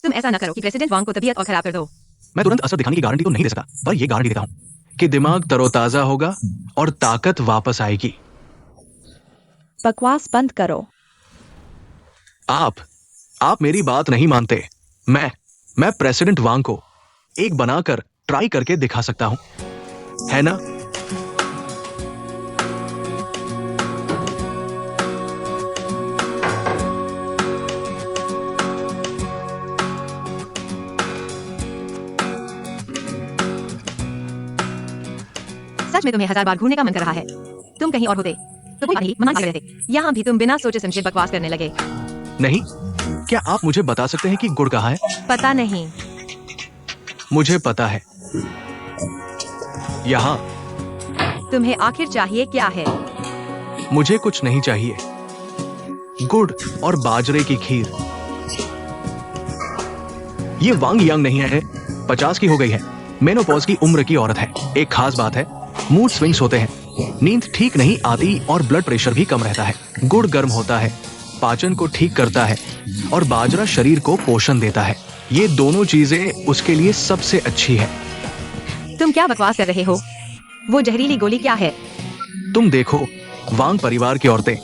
S1: तुम ऐसा न करो कि प्रेसिडेंट वांग को तबीयत और खराब कर दो।
S2: मैं तुरंत असर दिखाने की गारंटी तो नहीं दे सकता, पर यह गारंटी देता हूँ कि दिमाग तरोताजा होगा और ताकत वापस आएगी।
S3: बकवास बंद करो।
S2: आप मेरी बात नहीं मानते। मैं प्रेसिडेंट वांग को एक बनाकर ट्राई करके दिखा सकता हूं, है ना?
S1: सच में तुम्हें 1000 बार घूरने का मन कर रहा है। तुम कहीं और होते तो कोई बात नहीं, मान रहे थे। यहाँ भी तुम बिना सोचे समझे बकवास करने लगे।
S2: नहीं, क्या आप मुझे बता सकते हैं कि गुड़ कहाँ है?
S1: पता नहीं।
S2: मुझे पता है, यहाँ।
S1: तुम्हें आखिर चाहिए क्या है?
S2: मुझे कुछ नहीं चाहिए। गुड़ और बाजरे की खीर। ये वांग यांग नहीं है, 50 की हो गई है, मेनोपॉज की उम्र की औरत है। एक खास बात है, मूड स्विंग्स होते हैं, नींद ठीक नहीं आती और ब्लड प्रेशर भी कम रहता है। गुड़ गर्म होता है, पाचन को ठीक करता है और बाजरा शरीर को पोषण देता है। ये दोनों चीजें उसके लिए सबसे अच्छी है।
S1: तुम क्या बकवास कर रहे हो? वो जहरीली गोली क्या है?
S2: तुम देखो, वांग परिवार की औरतें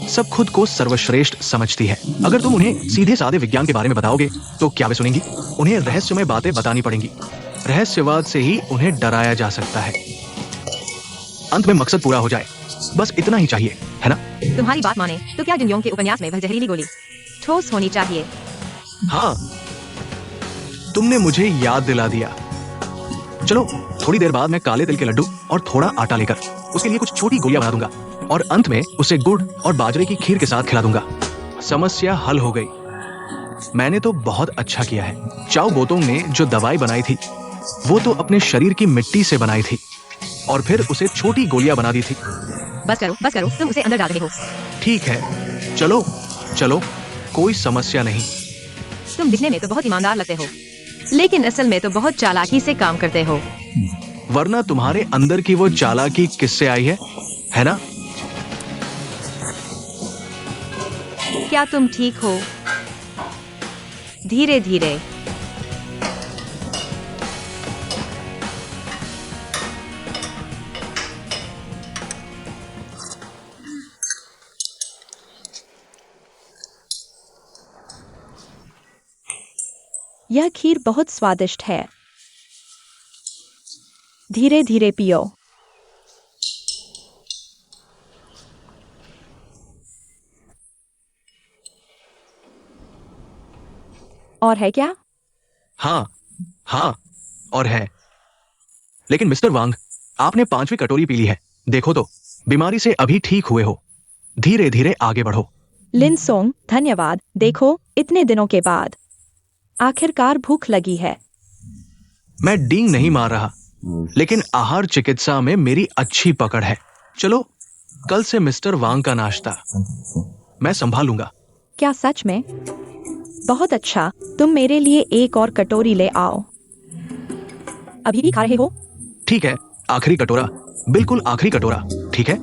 S2: सब खुद को सर्वश्रेष्ठ समझती है। अगर तुम उन्हें सीधे साधे विज्ञान के बारे में बताओगे तो क्या वे सुनेंगी? उन्हें रहस्यमय बातें बतानी पड़ेंगी। रहस्यवाद से ही उन्हें डराया जा सकता है। अंत में मकसद पूरा हो जाए, बस इतना ही चाहिए, है ना?
S1: तुम्हारी बात माने तो क्या जिन के उपन्यास में वह जहरीली गोली ठोस होनी चाहिए?
S2: हाँ, तुमने मुझे याद दिला दिया। चलो, थोड़ी देर बाद मैं काले तिल के लड्डू और थोड़ा आटा लेकर उसके लिए कुछ छोटी गोलियां बना दूंगा और अंत में उसे गुड़ और बाजरे की खीर के साथ खिला दूंगा। समस्या हल हो गई। मैंने तो बहुत अच्छा किया है। चाओ बोतोंग ने जो दवाई बनाई थी वो तो अपने शरीर की मिट्टी से बनाई थी और फिर उसे छोटी गोलियां बना दी थी।
S1: बस करो, तुम उसे अंदर डाल रहे हो।
S2: ठीक है, चलो, कोई समस्या नहीं।
S1: तुम दिखने में तो बहुत ईमानदार लगते हो, लेकिन असल में तो बहुत चालाकी से काम करते हो।
S2: वरना तुम्हारे अंदर की वो चालाकी किससे आई है ना?
S1: क्या तुम ठीक हो? धीरे धीरे।
S3: यह खीर बहुत स्वादिष्ट है। धीरे धीरे पियो। और है क्या?
S2: हाँ, और है। लेकिन मिस्टर वांग, आपने 5वीं कटोरी पी ली है। देखो तो, बीमारी से अभी ठीक हुए हो। धीरे धीरे आगे बढ़ो।
S3: लिन सोंग, धन्यवाद। देखो, इतने दिनों के बाद आखिरकार भूख लगी है।
S2: मैं डींग नहीं मार रहा, लेकिन आहार चिकित्सा में मेरी अच्छी पकड़ है। चलो, कल से मिस्टर वांग का नाश्ता मैं संभाल लूंगा।
S3: क्या सच में? बहुत अच्छा। तुम मेरे लिए एक और कटोरी ले आओ। अभी भी खा रहे हो?
S2: ठीक है, आखिरी कटोरा, बिल्कुल आखिरी कटोरा। ठीक है।